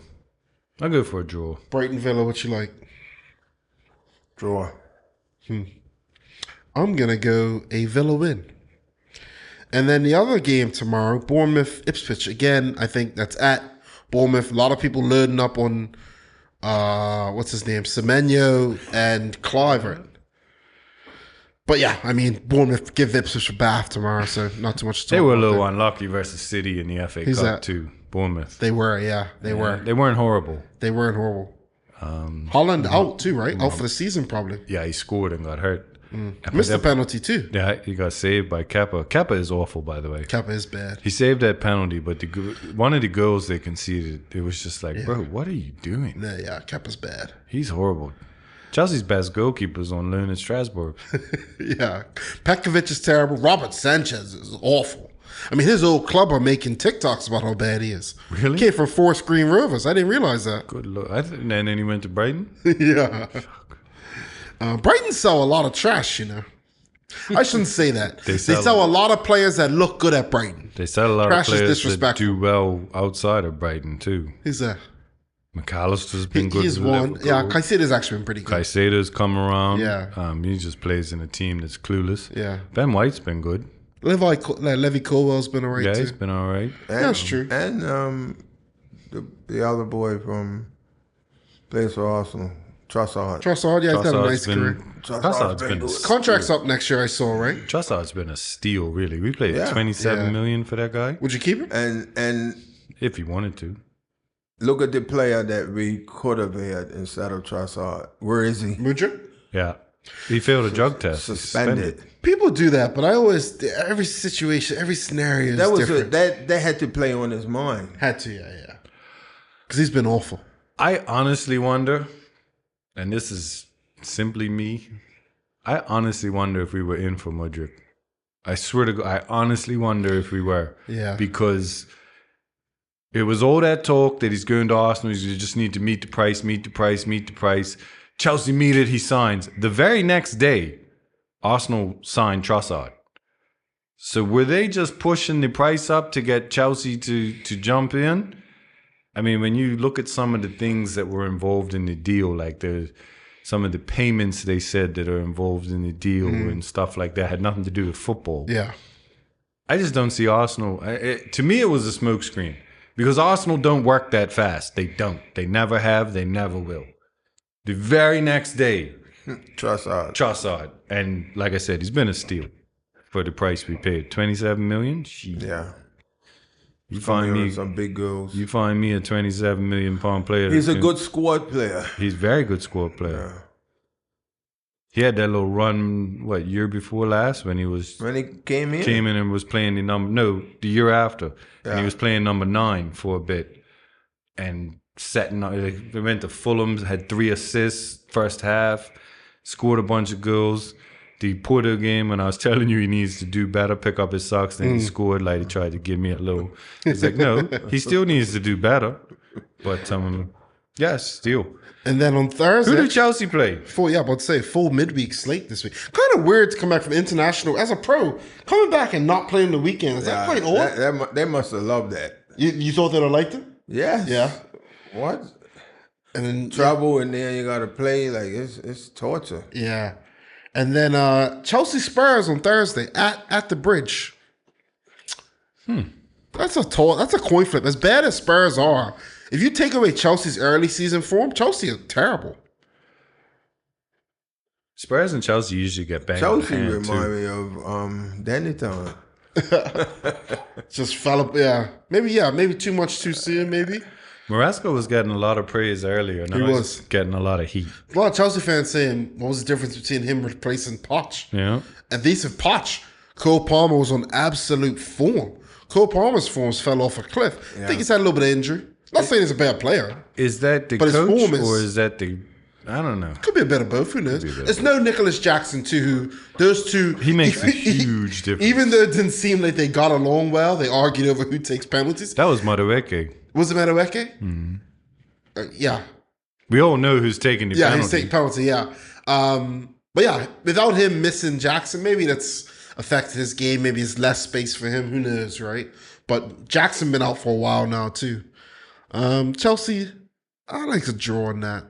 I'll go for a draw. Brighton, Villa, what you like? Draw. I'm going to go a Villa win. And then the other game tomorrow, Bournemouth, Ipswich. Again, I think that's at Bournemouth. A lot of people loading up on, what's his name? Semenyo and Clivert. But yeah, I mean, Bournemouth give Ipswich a bath tomorrow, so not too much to talk about. They were a little unlucky versus City in the FA Cup too. Bournemouth. They were, yeah. They were. They weren't horrible. They weren't horrible. Holland out too, right? Out for the season probably. Yeah, he scored and got hurt. Missed the penalty too. Yeah, he got saved by Kappa. Kappa is awful, by the way. Kappa is bad. He saved that penalty, but one of the goals they conceded, it was just like, bro, what are you doing? Yeah, Kappa's bad. He's horrible. Chelsea's best goalkeeper's on loan at Strasbourg. Yeah. Petkovic is terrible. Robert Sanchez is awful. I mean, his old club are making TikToks about how bad he is. Really? Came from Forest Green Rovers. I didn't realize that. Good luck. And then he went to Brighton? Yeah. Brighton sell a lot of trash, you know. I shouldn't say that. They sell a lot of players that look good at Brighton. They sell a lot of players that do well outside of Brighton, too. Who's that? McAllister's been good. He's one. Yeah, Caicedo's actually been pretty good. Caicedo's come around. Yeah. He just plays in a team that's clueless. Yeah. Ben White's been good. Levy Colwell's been all right, yeah, too. he's been all right. That's true. And the other boy from plays for Arsenal, Trossard. Yeah, he's had a nice career. Trossard's been good. Contract's up next year, I saw, right? Trossard's been a steal, really. We paid $27 million for that guy. Would you keep him? And if you wanted to. Look at the player that we could have had instead of Trossard. Where is he? Mudryk? Yeah. He failed a drug test. Suspended. People do that, but I always, every situation, every scenario is different. That had to play on his mind. Had to, yeah. Because he's been awful. I honestly wonder, and this is simply me, I honestly wonder if we were in for Mudryk. I swear to God, I honestly wonder if we were. Yeah. Because it was all that talk that he's going to Arsenal, you just need to meet the price. Chelsea meet it, he signs. The very next day, Arsenal signed Trossard. So were they just pushing the price up to get Chelsea to jump in? I mean, when you look at some of the things that were involved in the deal, like some of the payments they said that are involved in the deal and stuff like that had nothing to do with football. Yeah. I just don't see Arsenal. To me, it was a smokescreen because Arsenal don't work that fast. They don't. They never have. They never will. The very next day, Trossard. And like I said, he's been a steal for the price we paid. $27 million? Jeez. Yeah. You find me some big goals. You find me a £27 million player. He's a good squad player. He's a very good squad player. Yeah. He had that little run, year before last when he came in? Came in and was playing the year after. Yeah. And he was playing number 9 for a bit. And they went to Fulham, had 3 assists first half, scored a bunch of goals. The Porto game, when I was telling you he needs to do better, pick up his socks, then he scored. Like he tried to give me a little. It's like, no, he still needs to do better. But still. And then on Thursday, who did Chelsea play? Full midweek slate this week. Kind of weird to come back from international as a pro, coming back and not playing the weekend. Is that quite odd? They must have loved that. You thought they'd have liked it? Yes. Yeah. What? And then trouble, and then you got to play like it's torture. Yeah. And then Chelsea Spurs on Thursday at the Bridge. That's a coin flip. As bad as Spurs are, if you take away Chelsea's early season form, Chelsea is terrible. Spurs and Chelsea usually get banged. Chelsea remind me of Danny Town. Just fell up. Maybe too much too soon. Maybe. Marasco was getting a lot of praise earlier. Now he's getting a lot of heat. A lot of Chelsea fans saying, what was the difference between him replacing Poch? Yeah. And they said Poch. Cole Palmer was on absolute form. Cole Palmer's forms fell off a cliff. Yeah. I think he's had a little bit of injury. Not saying he's a bad player. Is that the coach or is that the I don't know. Could be a bit of both. Who knows? It's no Nicholas Jackson too. Who those two? He makes a huge difference. Even though it didn't seem like they got along well, they argued over who takes penalties. That was Madueke. Was it Madueke? Mm-hmm. Yeah. We all know who's taking the penalty. Yeah, he's taking penalty. Yeah. But yeah, without him missing Jackson, maybe that's affected his game. Maybe it's less space for him. Who knows, right? But Jackson been out for a while now too. Chelsea, I like to draw on that.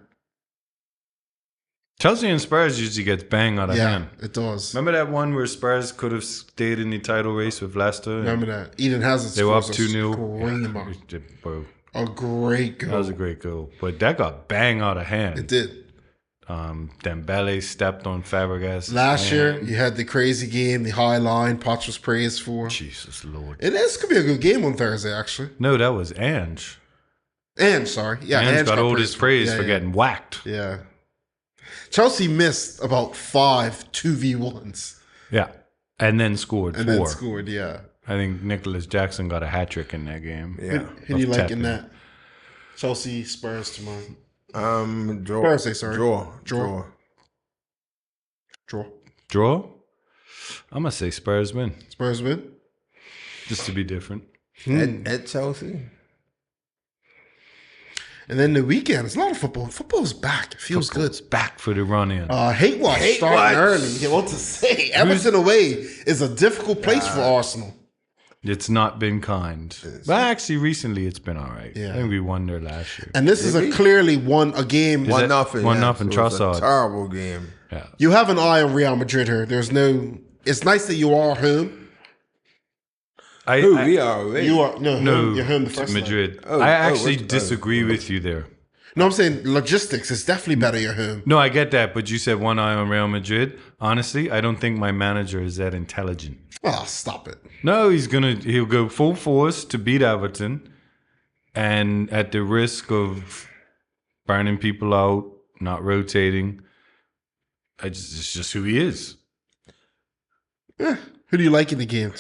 Chelsea and Spurs usually gets bang out of hand. Yeah, it does. Remember that one where Spurs could have stayed in the title race with Leicester? Remember that. Eden Hazard. They were up 2-0. Yeah, a great goal. That was a great goal. But that got bang out of hand. It did. Dembele stepped on Fabregas. Last year, you had the crazy game, the high line Potts was praised for. Jesus Lord. It is could be a good game on Thursday, actually. No, that was Ange. Sorry. Yeah, Ange got all this praise for getting whacked. Yeah. Chelsea missed about 5 2v1s. Yeah. And then scored 4. Yeah. I think Nicholas Jackson got a hat trick in that game. Yeah. Who do you like in that? Chelsea, Spurs tomorrow. Draw. Thursday, sorry. Draw. I'm going to say Spurs win. Spurs win? Just to be different. At Chelsea. And then the weekend, it's a lot of football. Football's back. It feels good. Back for the run-in. Hate watch starting early. What to say? Everton away is a difficult place for Arsenal. It's not been kind. But actually, recently, it's been all right. Yeah. I think we won there last year. And this is a clearly game. 1-0. 1-0 Trossard. Terrible game. Yeah. You have an eye on Real Madrid here. It's nice that you are home. We are already. You're home the first Madrid. I actually disagree with you there. No, I'm saying logistics is definitely better you're home. No, I get that, but you said one eye on Real Madrid. Honestly, I don't think my manager is that intelligent. Oh, stop it. No, he'll go full force to beat Everton, and at the risk of burning people out, not rotating. It's just who he is. Yeah. Who do you like in the game?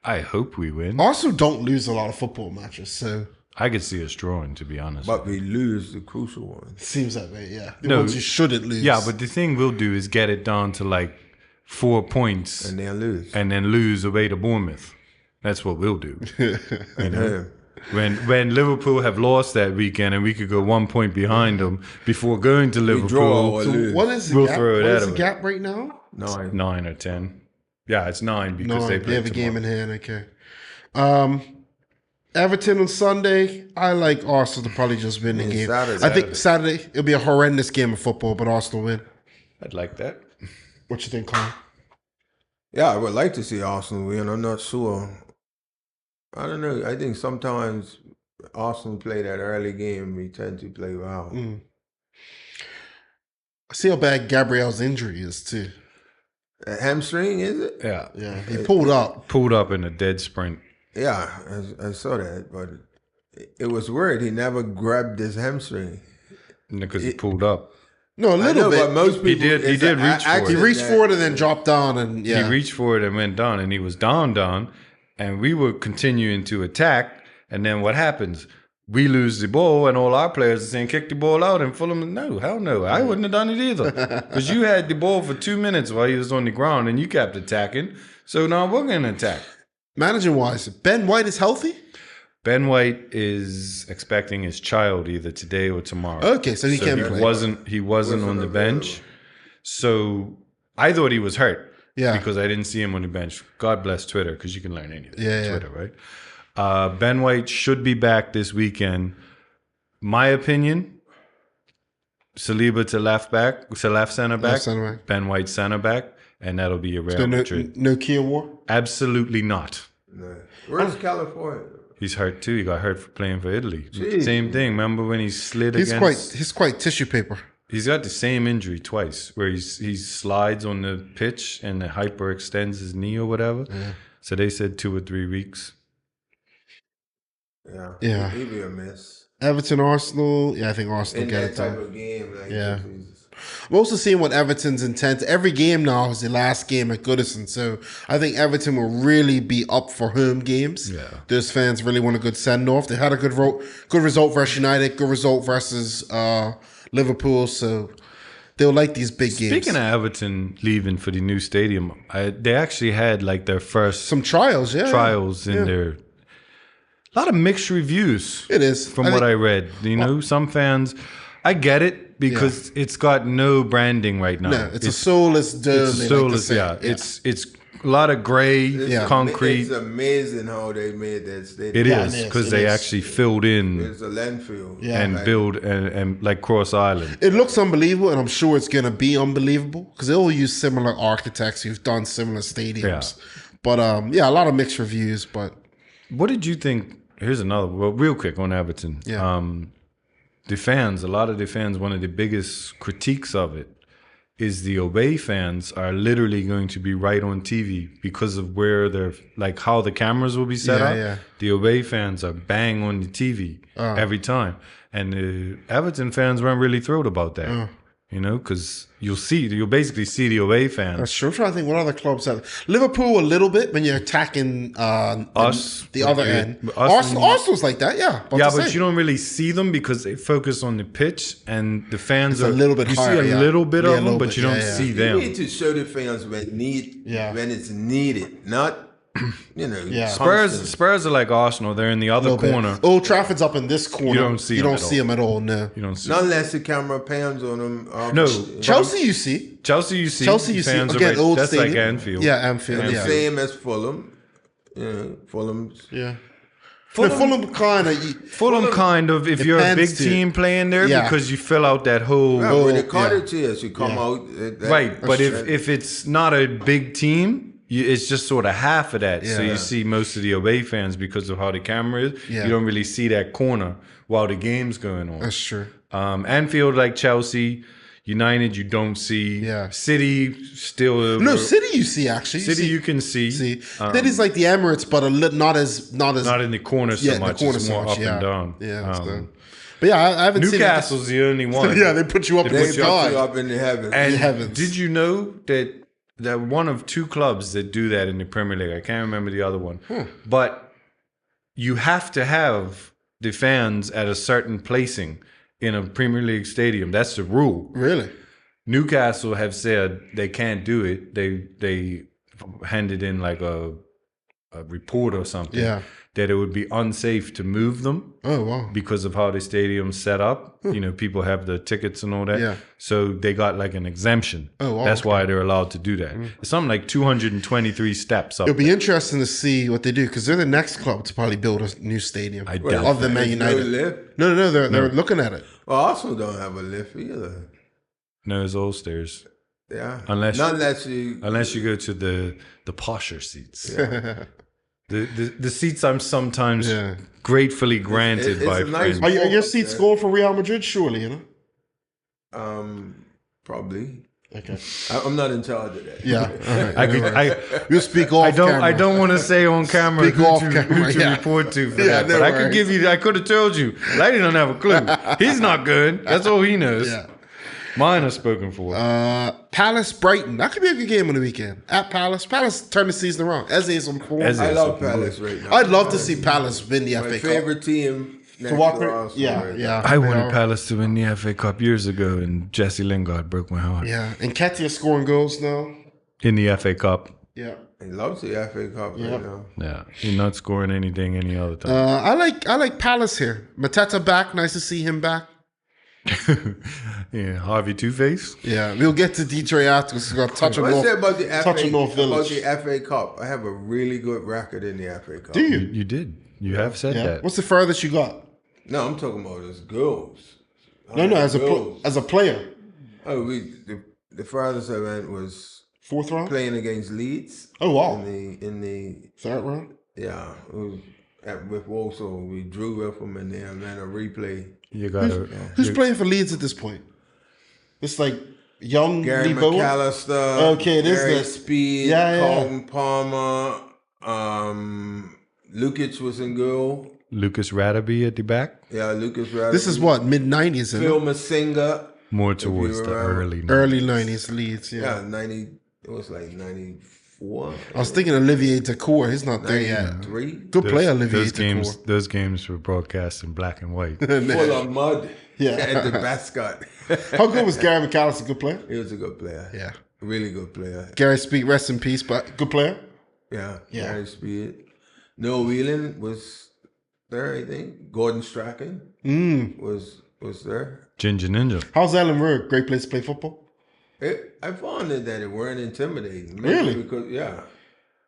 I hope we win. Arsenal don't lose a lot of football matches, so I could see us drawing, to be honest. But we lose the crucial ones. Seems that way, yeah. The ones you shouldn't lose. Yeah, but the thing we'll do is get it down to like 4 points. And then lose away to Bournemouth. That's what we'll do. You know? Yeah. When Liverpool have lost that weekend and we could go 1 point behind them before going to Liverpool, so what is the we'll gap? throw it what at is them. the gap right now? 9 or 10. Yeah, it's 9 because they have a game in hand. Okay. Everton on Sunday. I like Arsenal to probably just win the game. I think Saturday it'll be a horrendous game of football, but Arsenal win. I'd like that. What you think, Colin? Yeah, I would like to see Arsenal win. I'm not sure. I don't know. I think sometimes Arsenal play that early game. We tend to play well. I see how bad Gabriel's injury is too. A hamstring, is it? Yeah. Yeah, he pulled up. Pulled up in a dead sprint. Yeah, I saw that, but it was weird. He never grabbed his hamstring. Because he pulled up. No, a little bit. But most people, he did reach for it. He reached for it and then dropped down, and He reached for it and went down, and he was down, and we were continuing to attack. And then what happens? We lose the ball, and all our players are saying, kick the ball out. And Fulham, no, hell no. I wouldn't have done it either. Because you had the ball for 2 minutes while he was on the ground, and you kept attacking. So now we're going to attack. Managing-wise, Ben White is healthy? Ben White is expecting his child either today or tomorrow. Okay, so he can play. He wasn't on the bench. So I thought he was hurt. Yeah. Because I didn't see him on the bench. God bless Twitter, because you can learn anything on Twitter, right? Ben White should be back this weekend. My opinion, Saliba to left center back. Ben White center back, and that'll be a Real Madrid. No Kia War? Absolutely not. No. Where's California? He's hurt too. He got hurt for playing for Italy. Jeez. Same thing. Remember when he slid against... He's quite tissue paper. He's got the same injury twice, where he slides on the pitch and it hyperextends his knee or whatever. Yeah. So they said 2 or 3 weeks. Yeah. He'd be a mess. Everton, Arsenal. Yeah, I think Arsenal get it. In that type of game. I'm also seeing what Everton's intent. Every game now is the last game at Goodison. So I think Everton will really be up for home games. Yeah. Those fans really want a good send-off. They had a good result versus United, good result versus Liverpool, so they'll like these big games. Speaking of Everton leaving for the new stadium, they actually had like their first some trials in their. A lot of mixed reviews. It is from what I read. You know, some fans, I get it because it's got no branding right now. No, it's a soulless dome. It's soulless, It's a lot of gray concrete. It's amazing how they made that stadium. It is because they actually filled in. It's a landfill. And build and like Cross Island. It looks unbelievable, and I'm sure it's gonna be unbelievable because they all use similar architects who've done similar stadiums. Yeah. But a lot of mixed reviews. But what did you think? Here's another, real quick on Everton. Yeah. The fans, a lot of the fans, one of the biggest critiques of it is the away fans are literally going to be right on TV because of where they're, like how the cameras will be set up. Yeah. The away fans are bang on the TV every time. And the Everton fans weren't really thrilled about that. You know, because you'll basically see the away fans. That's true. I'm trying to think what other clubs have. Liverpool a little bit when you're attacking us, the other end. Arsenal's like that, yeah. But you don't really see them because they focus on the pitch and the fans are a little bit higher. You see a little bit of them, but you don't see them. You need to show the fans when it's needed, not. You know, Spurs are like Arsenal. They're in the other corner. Old Trafford's up in this corner. You don't see them at all. No, you don't see. Not unless the camera pans on them. No, Chelsea you see. Chelsea you see. Fans again, old that's stadium. like Anfield. Yeah, Anfield. And same as Fulham. Fulham's. Yeah. Fulham kind of. If you're a big team playing there, because you fill out that whole. When the cottage is, you come out. Right, but if it's not a big team. It's just sort of half of that. So you see most of the away fans because of how the camera is. You don't really see that corner while the game's going on. That's true. Anfield, like Chelsea, United, you don't see. City, still. No, City you see, actually. City you can see. City's like the Emirates, but not as... Not in the corner so much. It's more up and down. Yeah, but I haven't seen... Newcastle's the only one. They put you up in the sky. They put you up in the heavens. And did you know that one of two clubs that do that in the Premier League? I can't remember the other one. But you have to have the fans at a certain placing in a Premier League stadium. That's the rule. Really? Newcastle have said they can't do it. They handed in like a report or something that it would be unsafe to move them. Oh, wow. Because of how the stadium's set up. You know, people have the tickets and all that. Yeah. So they got like an exemption. Oh, wow. That's why they're allowed to do that. It's something like 223 steps up. It'll be interesting to see what they do because they're the next club to probably build a new stadium. I doubt other than Man United. No, they're looking at it. Well, Arsenal don't have a lift either. No, it's all stairs. Yeah. Unless you go to the posher seats. Yeah. The seats I'm sometimes gratefully granted by friends. Are your seats going for Real Madrid? Surely, you know. Probably. Okay. I'm not in charge of that. Yeah. You speak off camera. I don't want to say on camera who to report to for that. But I could have told you. Lady don't have a clue. He's not good. That's all he knows. Yeah. Mine are spoken for. Palace, Brighton. That could be a good game on the weekend. At Palace. Palace turned the season around. Eze's on form. I love Palace right now. I'd love to see Palace win the FA Cup. My favorite team. To walk yeah. I wanted Palace to win the FA Cup years ago, and Jesse Lingard broke my heart. Yeah, and Nketiah scoring goals now. In the FA Cup. Yeah. He loves the FA Cup right now. Yeah, he's not scoring anything any other time. I like Palace here. Mateta back. Nice to see him back. Yeah, Harvey Two-Face. Yeah, we'll get to Detroit afterwards. We'll touch on North Village. About the FA Cup, I have a really good record in the FA Cup. Do you? You did. You have said that. What's the furthest you got? No, I'm talking about as girls. As a player. Oh, the farthest I went was fourth round playing against Leeds. Oh wow! In the third round. Yeah, it was with Walsall. We drew with them and then ran a replay. Who's playing for Leeds at this point? It's like young Gary Lee McAllister. Okay, it Gary is Speed. Colton Palmer. Lukic was in goal. Lucas Radaby at the back. Yeah, Lucas Radaby. This is what, mid-90s, Phil Masinga. More towards the early 90s. Early 90s Leeds, Yeah, 90. It was like 94. I was thinking Olivier Dacour. He's not there yet. Good player, Olivier Dacour. Those games were broadcast in black and white. Full of mud. At the mascot. How good was Gary McAllister? Good player? He was a good player. Yeah. Really good player. Gary Speed, rest in peace, but good player? Yeah. Gary Speed. Noah Whelan was there, I think. Gordon Strachan was there. Ginger Ninja. How's Ellen Road? Great place to play football? I found it that it weren't intimidating. Really? Because,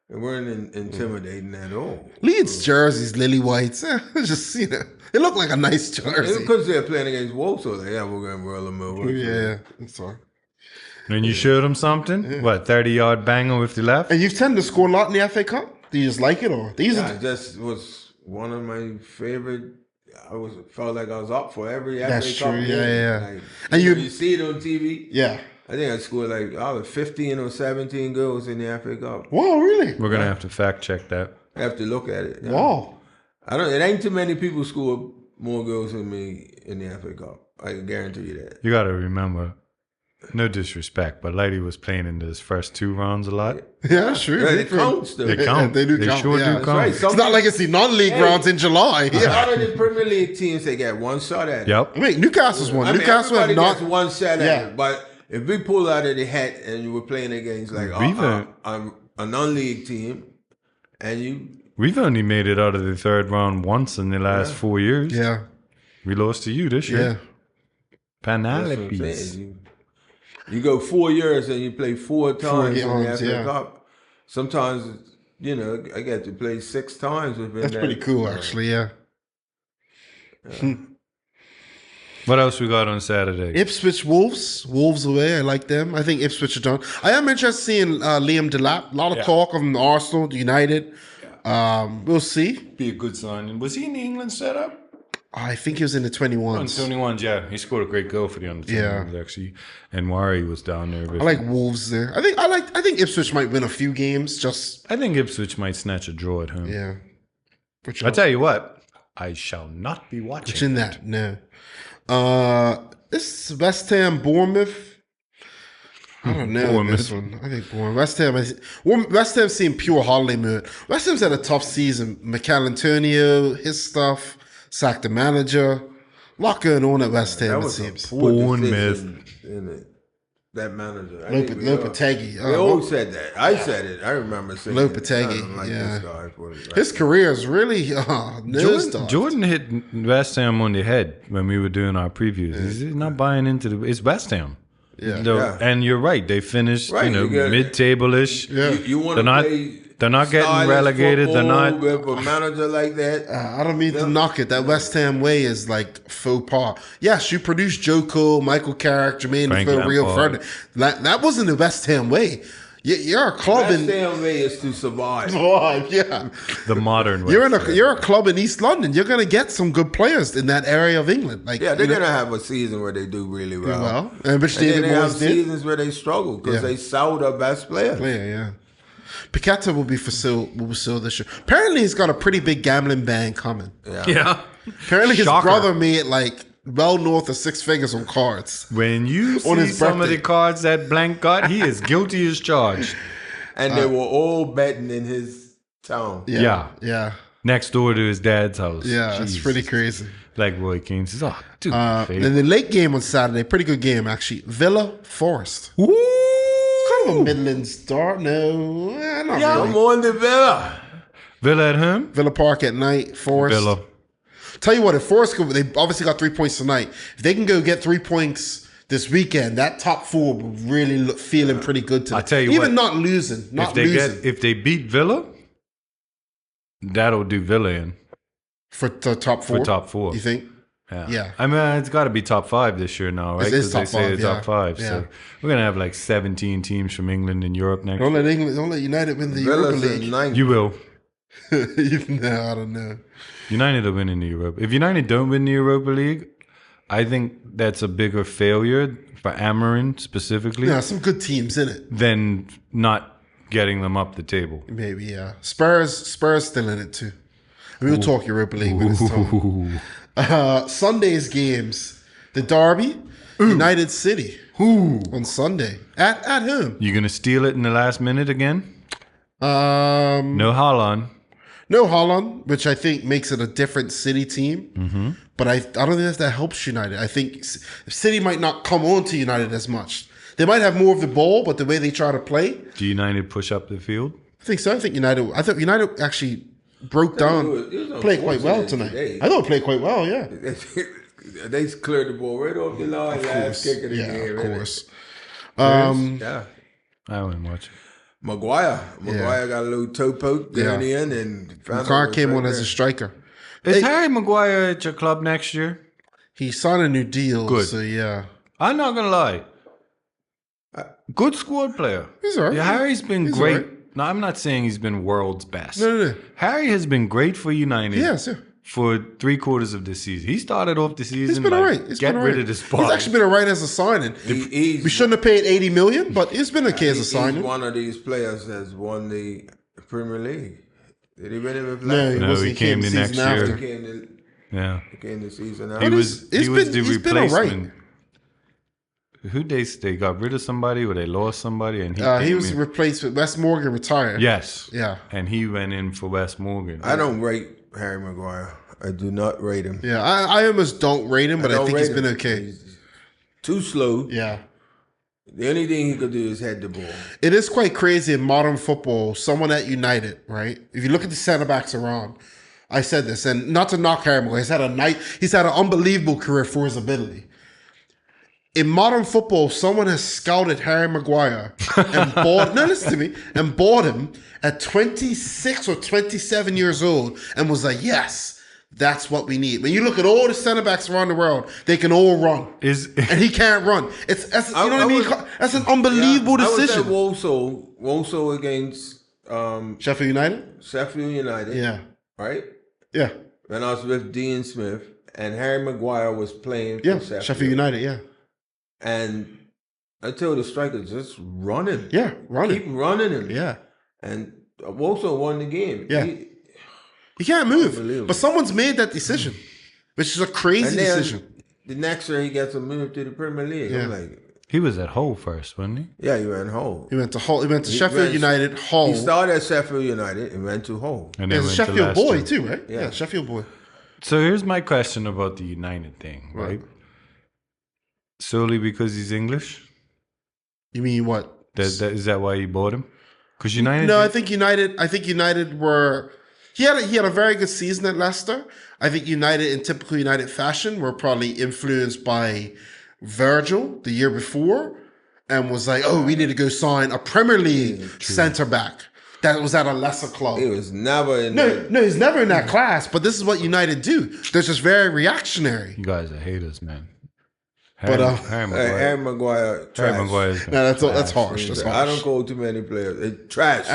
it weren't intimidating at all. Leeds jerseys, lily whites. Just, it looked like a nice jersey. Because they're playing against Wolves, so we're going to roll them over. Yeah, that's all. And you showed them something? What, 30-yard banger with the left? And you've tended to score a lot in the FA Cup? Do you just like it? Or it just was one of my favorite. Felt like I was up for every FA Cup. That's true, yeah. Like, and you see it on TV. Yeah. I think I scored like 15 or 17 goals in the FA Cup. Wow, really? We're going to have to fact check that. I have to look at it. Yeah. Wow. It ain't too many people score more goals than me in the FA Cup. I can guarantee you that. You got to remember, no disrespect, but Lighty was playing in his first 2 rounds a lot. Yeah, that's true. Yeah, it counts, though. They count. They do They count. sure do count. Right. It's not like it's the non-league rounds in July. A lot of the Premier League teams, they get one shot at it. Yep. Wait, Newcastle's one. Newcastle have everybody not. gets one shot at Yeah. it. But if we pull out of the hat and you were playing against like a non-league team, and We've only made it out of the 3rd round once in the last 4 years. Yeah. We lost to you this year. Yeah. Penalties. You go 4 years and you play 4 times in the games, FA Cup. Sometimes, I get to play 6 times within That's pretty cool, actually, yeah. What else we got on Saturday? Ipswich Wolves. Wolves away. I like them. I think Ipswich are done. I am interested in seeing Liam Delap. A lot of talk of him, Arsenal, United. We'll see. Be a good sign. Was he in the England setup? I think he was in the 21s. 21s, yeah. He scored a great goal for the under 21s, actually. And Wari was down there. I like Wolves there. I think Ipswich might win a few games. I think Ipswich might snatch a draw at home. Yeah. I'll tell you what. I shall not be watching. Watching that, no. This West Ham Bournemouth. I don't know this one. I think Bournemouth. West Ham seemed pure holiday mood. West Ham's had a tough season. Mikel Antonio, his stuff, sacked the manager. A lot going on at West Ham, it seems. Bournemouth. That manager. Lopetegui. They always said that. I said it. I remember saying Lopetegui. Like yeah. this guy for his career is really Jordan hit West Ham on the head when we were doing our previews. He's not buying into it's West Ham. Yeah. And you're right. They finished, mid-table-ish. Yeah. You want to play. They're not getting relegated. They're not with a manager like that. I don't mean to knock it. That West Ham way is like faux pas. Yes, you produced Joe Cole, Michael Carrick, Jermaine Defoe, Rio Ferdinand. That wasn't the West Ham way. You're a club West Ham way is to survive. Yeah, the modern way. You're a club in East London. You're gonna get some good players in that area of England. They're gonna have a season where they do really well. And which they have seasons where they struggle because they sold their best players. Paqueta will be for sale this year. Apparently, he's got a pretty big gambling ban coming. Yeah. Apparently, his brother made well north of 6 figures on cards. When you see some of the cards that Blank got, he is guilty as charged. And they were all betting in his town. Yeah. Next door to his dad's house. Yeah, it's pretty crazy. Like Roy Keane says, dude. And the late game on Saturday, pretty good game actually. Villa Forest. Woo! Kind of a middling start. No, not really. I'm on the Villa. Villa at home? Villa Park at night. Forest. Villa. Tell you what, if Forest they obviously got 3 points tonight. If they can go get 3 points this weekend, that top 4 will really look feeling pretty good to them. I tell you even what, not losing. If they beat Villa, that'll do Villa in for the top 4. For top 4, you think? Yeah. I mean, it's got to be top 5 this year now, right? Because they say top 5. Yeah. So we're gonna have 17 teams from England and Europe next. Don't let United win the Europa League. You will. No, I don't know. United will win in the Europa. If United don't win the Europa League, I think that's a bigger failure for Amarin specifically. Yeah, some good teams in it. Than not getting them up the table. Maybe, yeah. Spurs still in it too. We'll talk Europa League when it's time. Sunday's games. The Derby, United City. On Sunday. At home. You gonna steal it in the last minute again? No Haaland. No Haaland, which I think makes it a different City team. Mm-hmm. But I don't think that helps United. I think City might not come on to United as much. They might have more of the ball, but the way they try to play. Do United push up the field? I think so. I thought United actually broke down, played quite well tonight. Today. I thought it played quite well, yeah. They cleared the ball right off the line last kick of the game. Of course. Yeah. I wouldn't watch it. Maguire got a little toe poke down the end, and Maguire came on as a striker. Is Harry Maguire at your club next year? He signed a new deal. Good. So yeah. I'm not gonna lie. Good squad player. He's all right. Yeah, Harry's been great. Right. No, I'm not saying he's been world's best. No. Harry has been great for United. Yes, yeah. For 3/4 of the season. He started off the season. He's been all right. Get rid of this spot. He's actually been all right as a signing. We shouldn't have paid 80 million, but it's been okay as a signing. He's one of these players that's won the Premier League. Did he win it with No, he came the next year. He came the season after. He was the replacement. Been all right. Who they got rid of somebody or they lost somebody and he was replaced with Wes Morgan retired. Yes. Yeah. And he went in for Wes Morgan. I don't rate Harry Maguire. I do not rate him. Yeah, I almost don't rate him, but I think he's been okay. He's too slow. Yeah. The only thing he could do is head the ball. It is quite crazy in modern football, someone at United, right? If you look at the centre backs around, I said this, and not to knock Harry Maguire, he's had an unbelievable career for his ability. In modern football, someone has scouted Harry Maguire and bought him at 26 or 27 years old and was like, yes, that's what we need. When you look at all the centre backs around the world, they can all run. And he can't run. That's an unbelievable decision. I was at Walsall against Sheffield United? Sheffield United. Yeah. Right? Yeah. When I was with Dean Smith and Harry Maguire was playing for Sheffield United, yeah. And I told the striker, just run him. Yeah, run him. Keep running him. Yeah. And Walsall won the game. Yeah. He can't move. But someone's made that decision, which is a crazy decision. The next year he gets a move to the Premier League. Yeah. I'm like, he was at Hull first, wasn't he? Yeah, he went Hull. He went to Hull. He went to Sheffield United, Hull. He started at Sheffield United and went to Hull. And then he's a Sheffield boy too, right? Yeah, Sheffield boy. So here's my question about the United thing, right? Solely because he's English? You mean what? Is that why you bought him? Because United. No, I think United were. He had a very good season at Leicester. I think United, in typical United fashion, were probably influenced by Virgil the year before, and was like, "Oh, we need to go sign a Premier League centre back that was at a lesser club." He was never in. No, he's never in that class. But this is what United do. They're just very reactionary. You guys are haters, man. Harry Maguire. No, that's harsh. That's harsh. I don't call too many players. It's trash.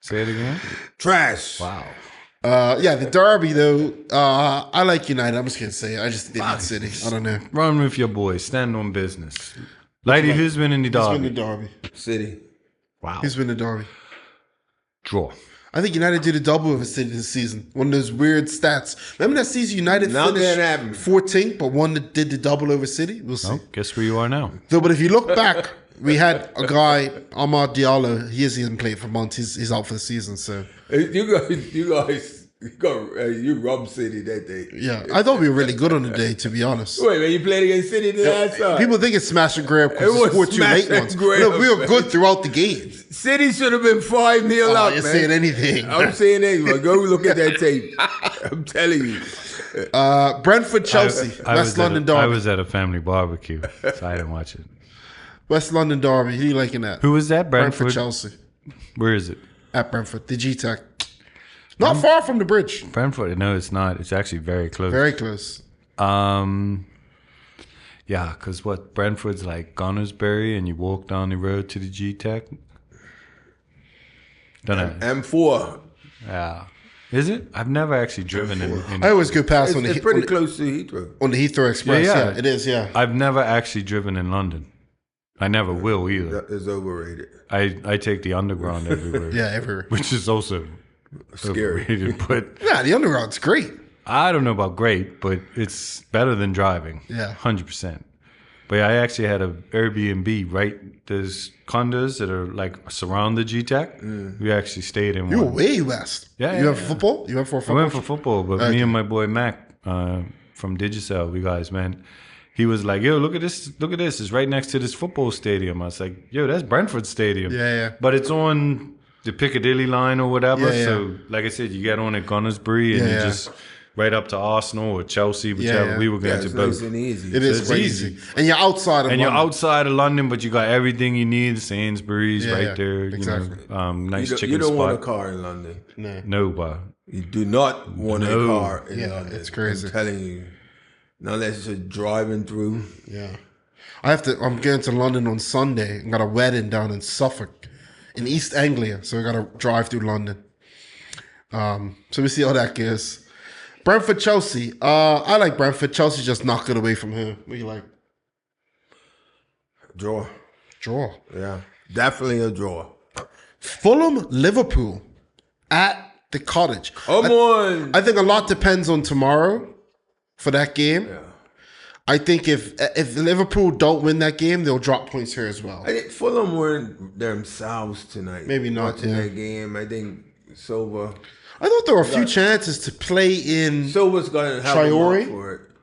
Say it again. Trash. Wow. The derby though. I like United. I'm just gonna say it. I just think it's City. I don't know. Run with your boys. Stand on business. Lady, who's been in the derby? Who's been in the derby? City. Wow. Who's been in the derby? Draw. I think United did a double over City this season. One of those weird stats. Remember that season United finished 14th, but one that did the double over City? We'll see. Oh, guess where you are now. No, but if you look back, we had a guy, Amad Diallo. He hasn't played for months. He's out for the season. So you robbed City that day. Yeah, I thought we were really good on the day, to be honest. Wait, when you played against City the last time? People think it's smash and grab because it's 4-2 late ones. No, we were good throughout the game. City should have been 5-0 up, you're man. saying anything. I'm saying anything. Go look at that tape. I'm telling you. Brentford, Chelsea, West London derby. I was at a family barbecue, so I didn't watch it. West London derby. Who you liking that? Who was that? Brentford, Chelsea. Where is it? At Brentford, the G-Tech. Not far from the bridge. Brentford? No, it's not. It's actually very close. Very close. Yeah, because Brentford's like Gunnersbury, and you walk down the road to the G-Tech. Don't know. M4. Yeah. Is it? I've never actually driven in I always go past it's pretty close to Heathrow. On the Heathrow Express, yeah, it is, yeah. I've never actually driven in London. I never will either. It's overrated. I take the underground everywhere. Yeah, everywhere. Which is also scary. Overrated, but yeah, the underground's great. I don't know about great, but it's better than driving. Yeah. 100%. But yeah, I actually had an Airbnb, right? There's condos that are like surround the GTAC. We actually stayed in You were one. way west. You have football? You went for football? I went for football, but me and my boy Mac from Digicel, we guys, man. He was like, yo, look at this. Look at this. It's right next to this football stadium. I was like, yo, that's Brentford Stadium. Yeah. But it's on the Piccadilly line or whatever. Yeah. So, like I said, you get on at Gunnersbury and you just right up to Arsenal or Chelsea, whichever. We were going to both. Nice and easy. It is crazy. And you're outside of London. You're outside of London, but you got everything you need. Sainsbury's right there. Exactly. You know, nice chicken spot. You don't want a car in London. No, but you do not want a car in London. It's crazy. I'm telling you. Not unless you're driving through. Yeah. I'm going to London on Sunday. I got a wedding down in Suffolk, in East Anglia. So I got to drive through London. So we see how that goes. Brentford, Chelsea. I like Brentford. Chelsea just knocked it away from here. What do you like? Draw. Yeah. Definitely a draw. Fulham, Liverpool at the Cottage. Come on. I think a lot depends on tomorrow for that game. Yeah. I think if Liverpool don't win that game, they'll drop points here as well. I think Fulham weren't themselves tonight. Maybe not. Watching that game. I think Silva. I thought there were a few chances to play in Silva's going to have Traore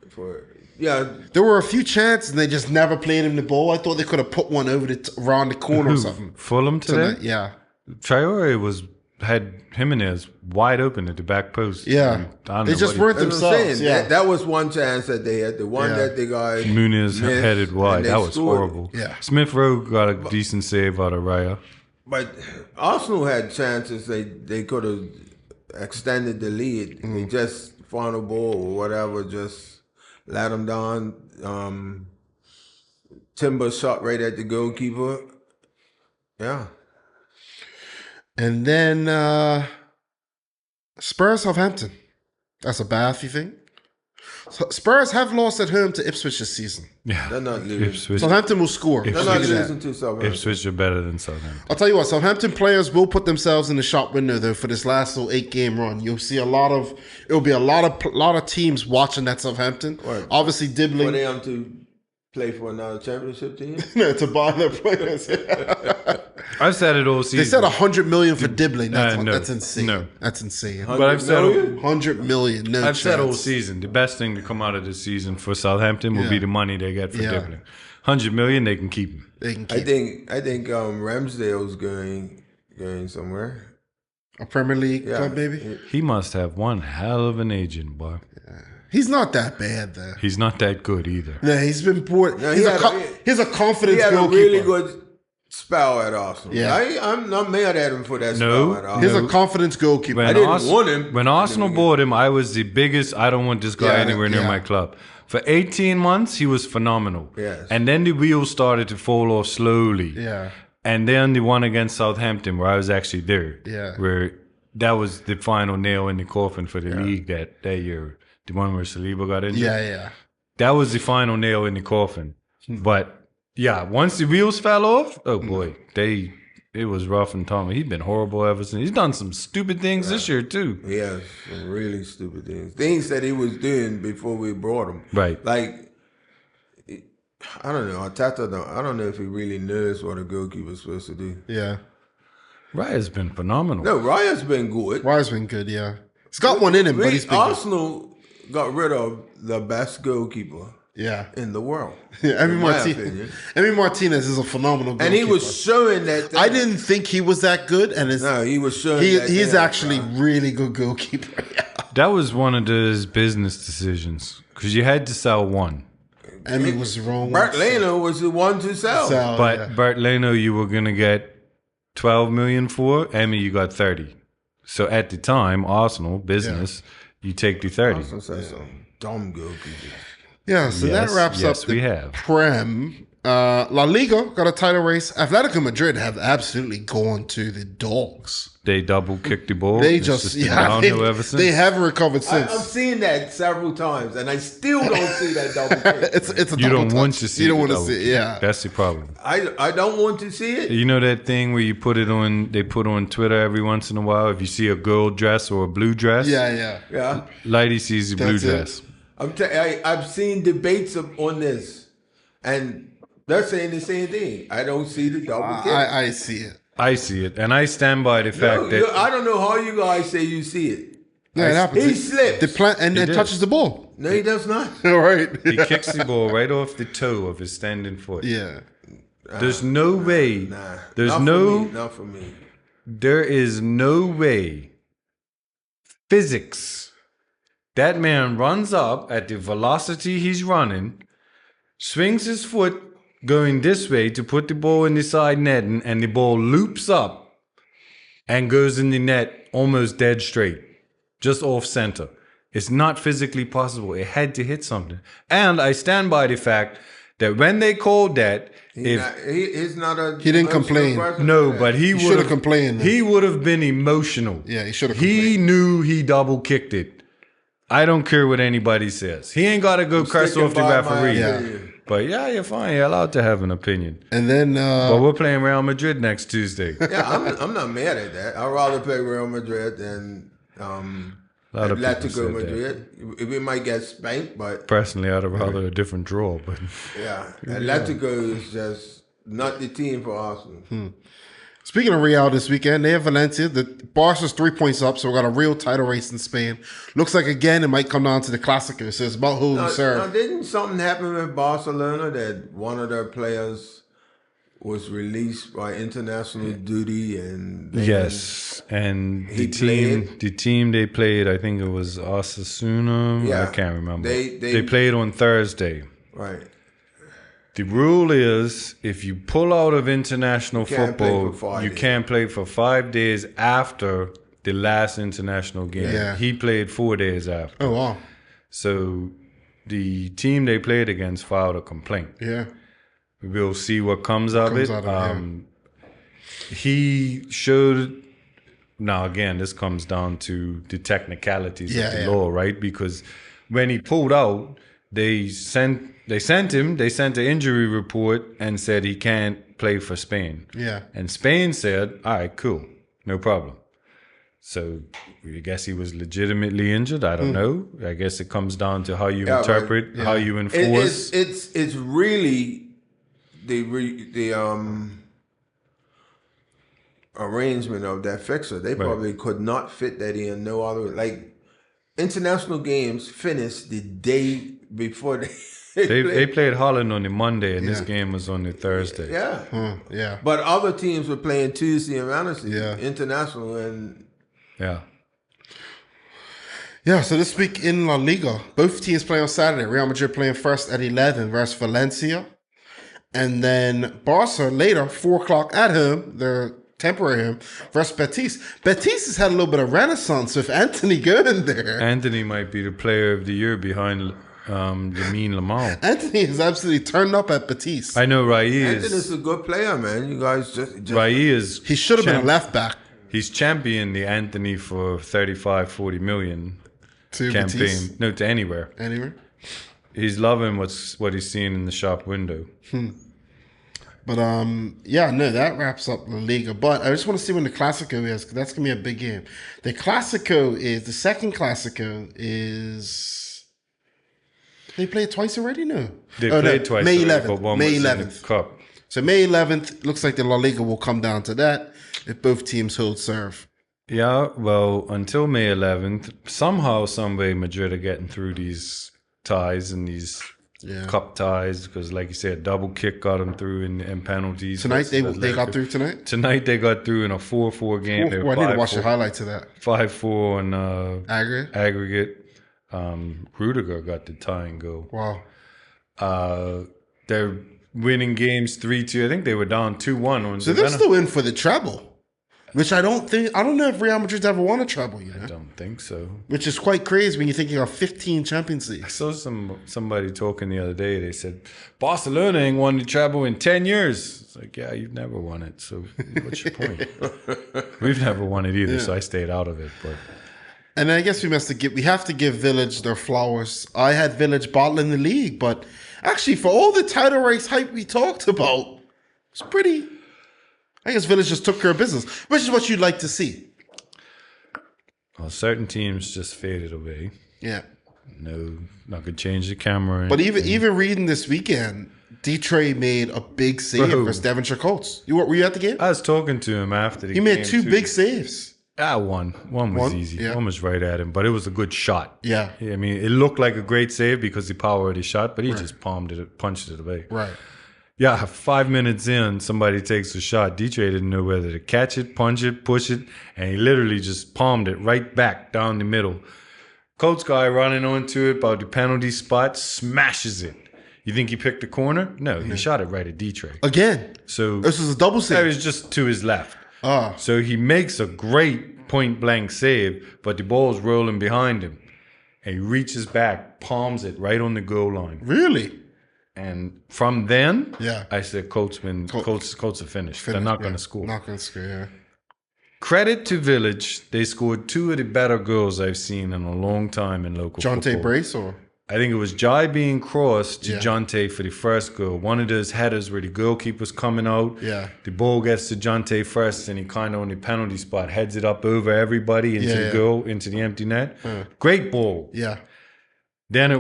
for it. Yeah. There were a few chances and they just never played him the ball. I thought they could have put one over around the corner or something. Fulham today? Yeah. Traore had Jimenez wide open at the back post. Yeah. They just weren't themselves. Yeah. That was one chance that they had. The one that they got. Muniz headed wide. That was horrible. Yeah. Smith Rowe got a decent save out of Raya. But Arsenal had chances. They could have extended the lead. They just final ball or whatever, just let them down. Timber shot right at the goalkeeper. Yeah. And then Spurs Southampton. That's a bath, you think? So Spurs have lost at home to Ipswich this season. Yeah. They're not losing. Southampton will score. They're not losing to Southampton. Ipswich are better than Southampton. I'll tell you what, Southampton players will put themselves in the shop window though for this last little 8-game run. You'll see a lot of teams watching that Southampton. Right. Obviously Dibbling. For them to play for another championship team? To buy their players. I've said it all season. They said $100 million for Dibbling. No. That's insane. No. That's insane. But I've said $100 million. No I've chance. said all season. The best thing to come out of this season for Southampton will be the money they get for Dibbling. $100 million, they can keep him. They can keep I think Ramsdale's going somewhere. A Premier League club, maybe? He must have one hell of an agent, boy. He's not that bad, though. He's not that good either. No, he's been bored. No, he's a confidence He had goalkeeper. a really good spell at Arsenal. Yeah. I'm not mad at him for that spell at Arsenal. He's a confidence goalkeeper. I didn't want him. When Arsenal bought him, I was the biggest, I don't want this guy anywhere near my club. For 18 months, he was phenomenal. Yes. And then the wheels started to fall off slowly. Yeah. And then the one against Southampton, where I was actually there. Yeah. Where that was the final nail in the coffin for the league that year. The one where Saliba got injured. Yeah. That was the final nail in the coffin. But yeah, once the wheels fell off, oh boy, it was rough and tumble. He's been horrible ever since. He's done some stupid things this year too. Yeah, some really stupid things. Things that he was doing before we brought him. Right. Like, I don't know. I don't know if he really knows what a goalkeeper's supposed to do. Yeah. Raya's been phenomenal. No, Raya's been good. Raya's been good, yeah. He's got one in him, but he's been Arsenal got rid of the best goalkeeper in the world. Emi Martinez is a phenomenal goalkeeper. And he was showing that. I didn't think he was that good. And he was showing he's actually really good goalkeeper. That was one of his business decisions because you had to sell one. Emi was wrong. Bert Leno was the one to sell. But Bert Leno, you were going to get $12 million for. Emi, you got 30. So at the time, Arsenal business, you take the 30. Arsenal said some dumb goalkeepers. Yeah, so that wraps up the Prem. La Liga got a title race. Atletico Madrid have absolutely gone to the dogs. They double kicked the ball. They they haven't recovered since. I've seen that several times, and I still don't see that double kick. It's a you double don't touch. want to see. You don't want to see it. Yeah, that's the problem. I don't want to see it. You know that thing where you put it on? They put on Twitter every once in a while. If you see a gold dress or a blue dress, yeah. Lighty sees the blue dress. I've seen debates on this, And they're saying the same thing. I don't see the double kick. I see it. I see it, and I stand by the fact that I don't know how you guys say you see it. Yeah, it happens. He slips. And touches the ball. No, he does not. All right. he kicks the ball right off the toe of his standing foot. Yeah. There's no way. Nah. There's not for me. There is no way. Physics. That man runs up at the velocity he's running, swings his foot going this way to put the ball in the side net, and the ball loops up and goes in the net almost dead straight, just off center. It's not physically possible. It had to hit something. And I stand by the fact that when they called that, He didn't complain. No, but he should have complained. He would have been emotional. Yeah, he should have complained. He knew he double kicked it. I don't care what anybody says. He ain't got to go curse off the referee. But yeah, you're fine. You're allowed to have an opinion. And then, but we're playing Real Madrid next Tuesday. Yeah, I'm not mad at that. I'd rather play Real Madrid than Atletico Madrid. We might get spanked, but personally, I'd rather a different draw. But yeah, Atletico is just not the team for Arsenal. Speaking of Real this weekend, they have Valencia. The Barca's 3 points up, so we got a real title race in Spain. Looks like, again, it might come down to the Clásico. So it's about who serve. Now, didn't something happen with Barcelona that one of their players was released by international duty? And yes, and the team they played, I think it was Osasuna. Yeah, I can't remember. They played on Thursday. Right. The rule is if you pull out of international football, you can't play for 5 days after the last international game. Yeah. He played 4 days after. Oh, wow. So the team they played against filed a complaint. Yeah. We'll see what comes of it. He showed... Now, again, this comes down to the technicalities of the law, right? Because when he pulled out, they sent an injury report and said he can't play for Spain. Yeah. And Spain said, all right, cool, no problem. So I guess he was legitimately injured. I don't know. I guess it comes down to how you interpret, how you enforce. It's really the arrangement of that fixture. They probably could not fit that in no other. Like, international games finished the day before they played Holland on the Monday, and this game was on the Thursday. Yeah. Yeah. But other teams were playing Tuesday and Wednesday, international, and yeah. So this week in La Liga, both teams play on Saturday. Real Madrid playing first at 11 versus Valencia, and then Barca later 4 o'clock at home. They're temporary home versus Betis. Betis has had a little bit of renaissance with Anthony going there. Anthony might be the player of the year behind Lamine Yamal. Anthony is absolutely turned up at Betis. I know Anthony's a good player, man. You guys just he should have been a left back. He's championed the Anthony for 40 million to campaign. Betis? No, to anywhere. He's loving what he's seeing in the shop window. But that wraps up La Liga. But I just want to see when the Clásico is, because that's gonna be a big game. The second Clásico is. They played twice already? No. They played twice May 11th. but one May was 11th. in the Cup. So May 11th, looks like the La Liga will come down to that if both teams hold serve. Yeah, well, until May 11th, somehow, some way, Madrid are getting through these ties and these cup ties, because like you said, double kick got them through in penalties. Tonight, they got through tonight? Tonight, they got through in a 4-4 game. I need to watch the highlights of that. 5-4 on aggregate. Rudiger got the tying goal. Wow. They're winning games 3-2. I think they were down 2-1. So they're still in for the treble, which I don't know if Real Madrid's ever won a treble. I don't think so. Which is quite crazy when you're thinking of 15 Champions Leagues. I saw somebody talking the other day. They said, Barcelona ain't won the treble in 10 years. It's like, yeah, you've never won it. So what's your point? We've never won it either, so I stayed out of it. But and I guess we have to give Village their flowers. I had Village bottling the league, but actually for all the title race hype we talked about, it's pretty. I guess Village just took care of business, which is what you'd like to see. Well, certain teams just faded away. Yeah. No, not gonna change the camera. But even reading this weekend, Detroit made a big save versus Devonshire Colts. Were you at the game? I was talking to him after the game. He made two big saves. One was easy. Yeah. One was right at him, but it was a good shot. Yeah. I mean, it looked like a great save because the power of the shot, but he just punched it away. Right. Yeah, 5 minutes in, somebody takes a shot. Detroit didn't know whether to catch it, punch it, push it, and he literally just palmed it right back down the middle. Colts guy running onto it about the penalty spot, smashes it. You think he picked the corner? No, he shot it right at Detroit. Again. So this is a double save. It was just to his left. So he makes a great point-blank save, but the ball's rolling behind him. And he reaches back, palms it right on the goal line. Really? And from then, I said, Colts are finished. They're not going to score. Not going to score, yeah. Credit to Village. They scored two of the better goals I've seen in a long time in local football. Jonte Brace or? I think it was Jai being crossed to Jonte for the first goal. One of those headers where the goalkeeper's coming out. Yeah. The ball gets to Jonte first, and he kind of on the penalty spot heads it up over everybody into the goal, into the empty net. Great ball. Yeah. Then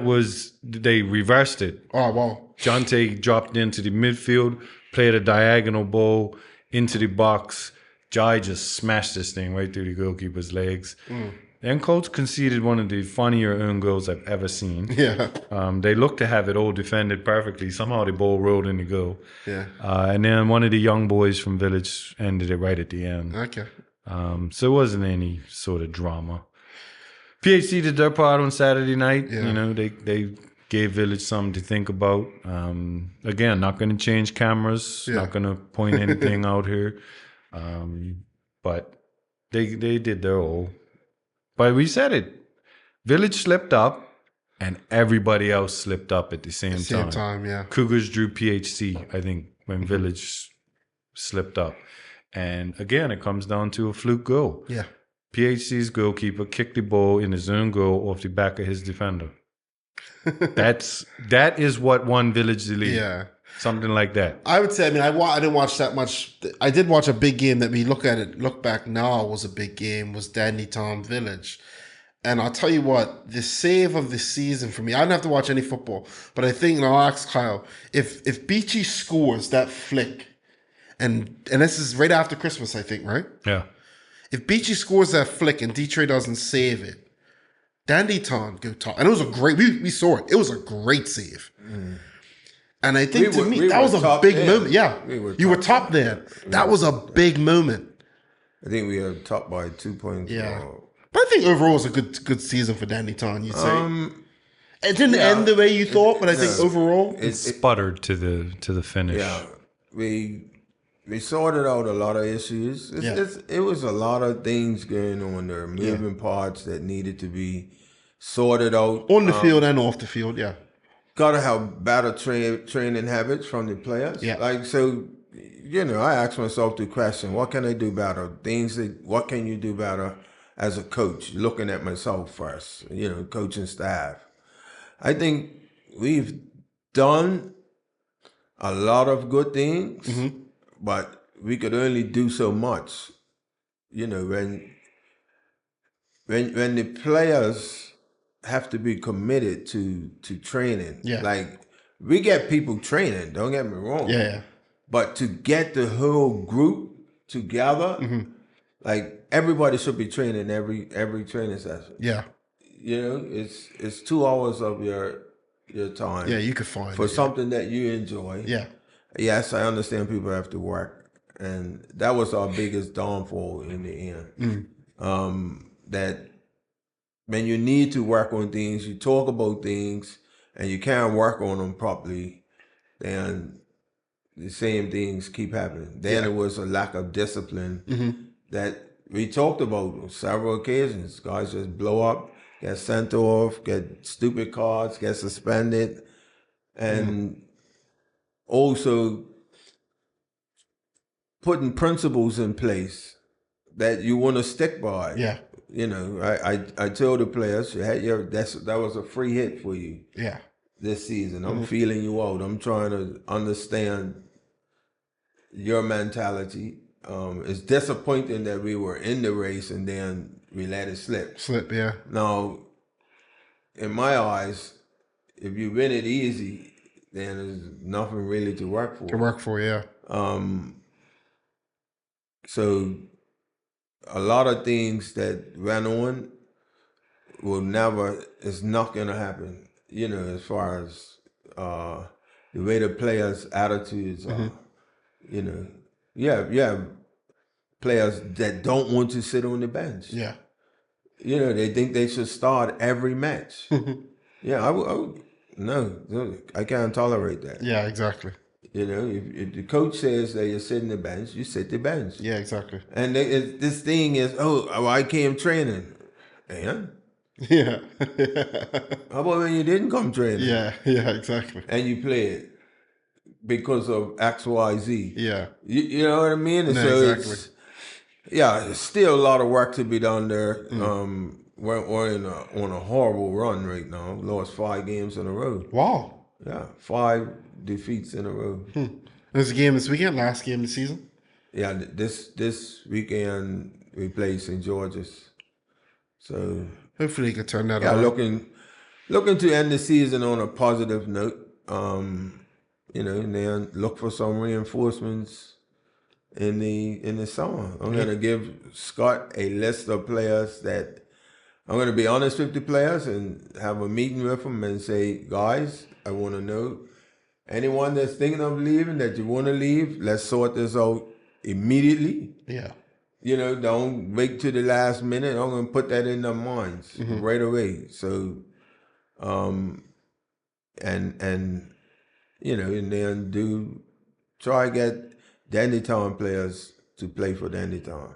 they reversed it. Oh, wow. Jonte dropped into the midfield, played a diagonal ball into the box. Jai just smashed this thing right through the goalkeeper's legs. Then Colts conceded one of the funnier own goals I've ever seen. Yeah. They looked to have it all defended perfectly. Somehow the ball rolled in the goal. Yeah. And then one of the young boys from Village ended it right at the end. Okay. So it wasn't any sort of drama. PHC did their part on Saturday night. Yeah. You know, they gave Village something to think about. Again, not going to change cameras. Not going to point anything out here. But they did their all. But we said it. Village slipped up, and everybody else slipped up at the same time. Yeah. Cougars drew PHC, I think, when Village slipped up. And again, it comes down to a fluke goal. Yeah. PHC's goalkeeper kicked the ball in his own goal off the back of his defender. That is what won Village the league. Yeah. Something like that. I would say, I didn't watch that much. I did watch a big game that we look back now was a big game, was Dandy Tom Village. And I'll tell you what, the save of the season for me, I didn't have to watch any football, but I think, and I'll ask Kyle, if Beachy scores that flick, and this is right after Christmas, I think, right? Yeah. If Beachy scores that flick and Detroit doesn't save it, Dandy Tom go top. And it was a great, we saw it. It was a great save. And I think that was a big moment. Yeah, you were top there. That was a big moment. I think we were top by 2 points. Yeah, but I think overall it was a good season for Dandy Town. You'd say it didn't end the way you thought, but I think overall it sputtered to the finish. Yeah, we sorted out a lot of issues. It was a lot of things going on there, moving parts that needed to be sorted out on the field and off the field. Yeah. Got to have better training habits from the players. Yeah. I ask myself the question, what can I do better? What can you do better as a coach? Looking at myself first, coaching staff. I think we've done a lot of good things, but we could only do so much. When the players have to be committed to training. Yeah. Like, we get people training, don't get me wrong. Yeah. But to get the whole group together, like, everybody should be training every training session. Yeah. It's 2 hours of your time. Yeah, you could find for something that you enjoy. Yeah. Yes, I understand people have to work. And that was our biggest downfall in the end. That when you need to work on things, you talk about things, and you can't work on them properly, then the same things keep happening. Then it was a lack of discipline that we talked about on several occasions. Guys just blow up, get sent off, get stupid cards, get suspended, and also putting principles in place that you want to stick by. Yeah. I told the players, that was a free hit for you. Yeah. This season, I'm feeling you out. I'm trying to understand your mentality. It's disappointing that we were in the race and then we let it slip. Yeah. Now, in my eyes, if you win it easy, then there's nothing really to work for. Yeah. So a lot of things that went on it's not going to happen, as far as the way the players' attitudes are. Yeah, players that don't want to sit on the bench. Yeah. They think they should start every match. Yeah, no, I can't tolerate that. Yeah, exactly. If the coach says that you're sitting the bench, you sit the bench. Yeah, exactly. And this thing is, I came training. And? Yeah. How about when you didn't come training? Yeah, exactly. And you played because of X, Y, Z. Yeah. You know what I mean? And no, so exactly. it's still a lot of work to be done there. We're on a horrible run right now. Lost 5 games in a row. Wow. Yeah, 5 defeats in a row. There's a game this weekend, last game of the season. Yeah, this weekend we play St. George's. So hopefully you can turn that around. Looking to end the season on a positive note. And then look for some reinforcements in the summer. I'm gonna give Scott a list of players that I'm gonna be honest with the players and have a meeting with them and say, guys, I want to know anyone that's thinking of leaving that you want to leave. Let's sort this out immediately. Yeah. Don't wait till the last minute. I'm gonna put that in their minds right away. So, and then try to get Dandytown players to play for Dandytown.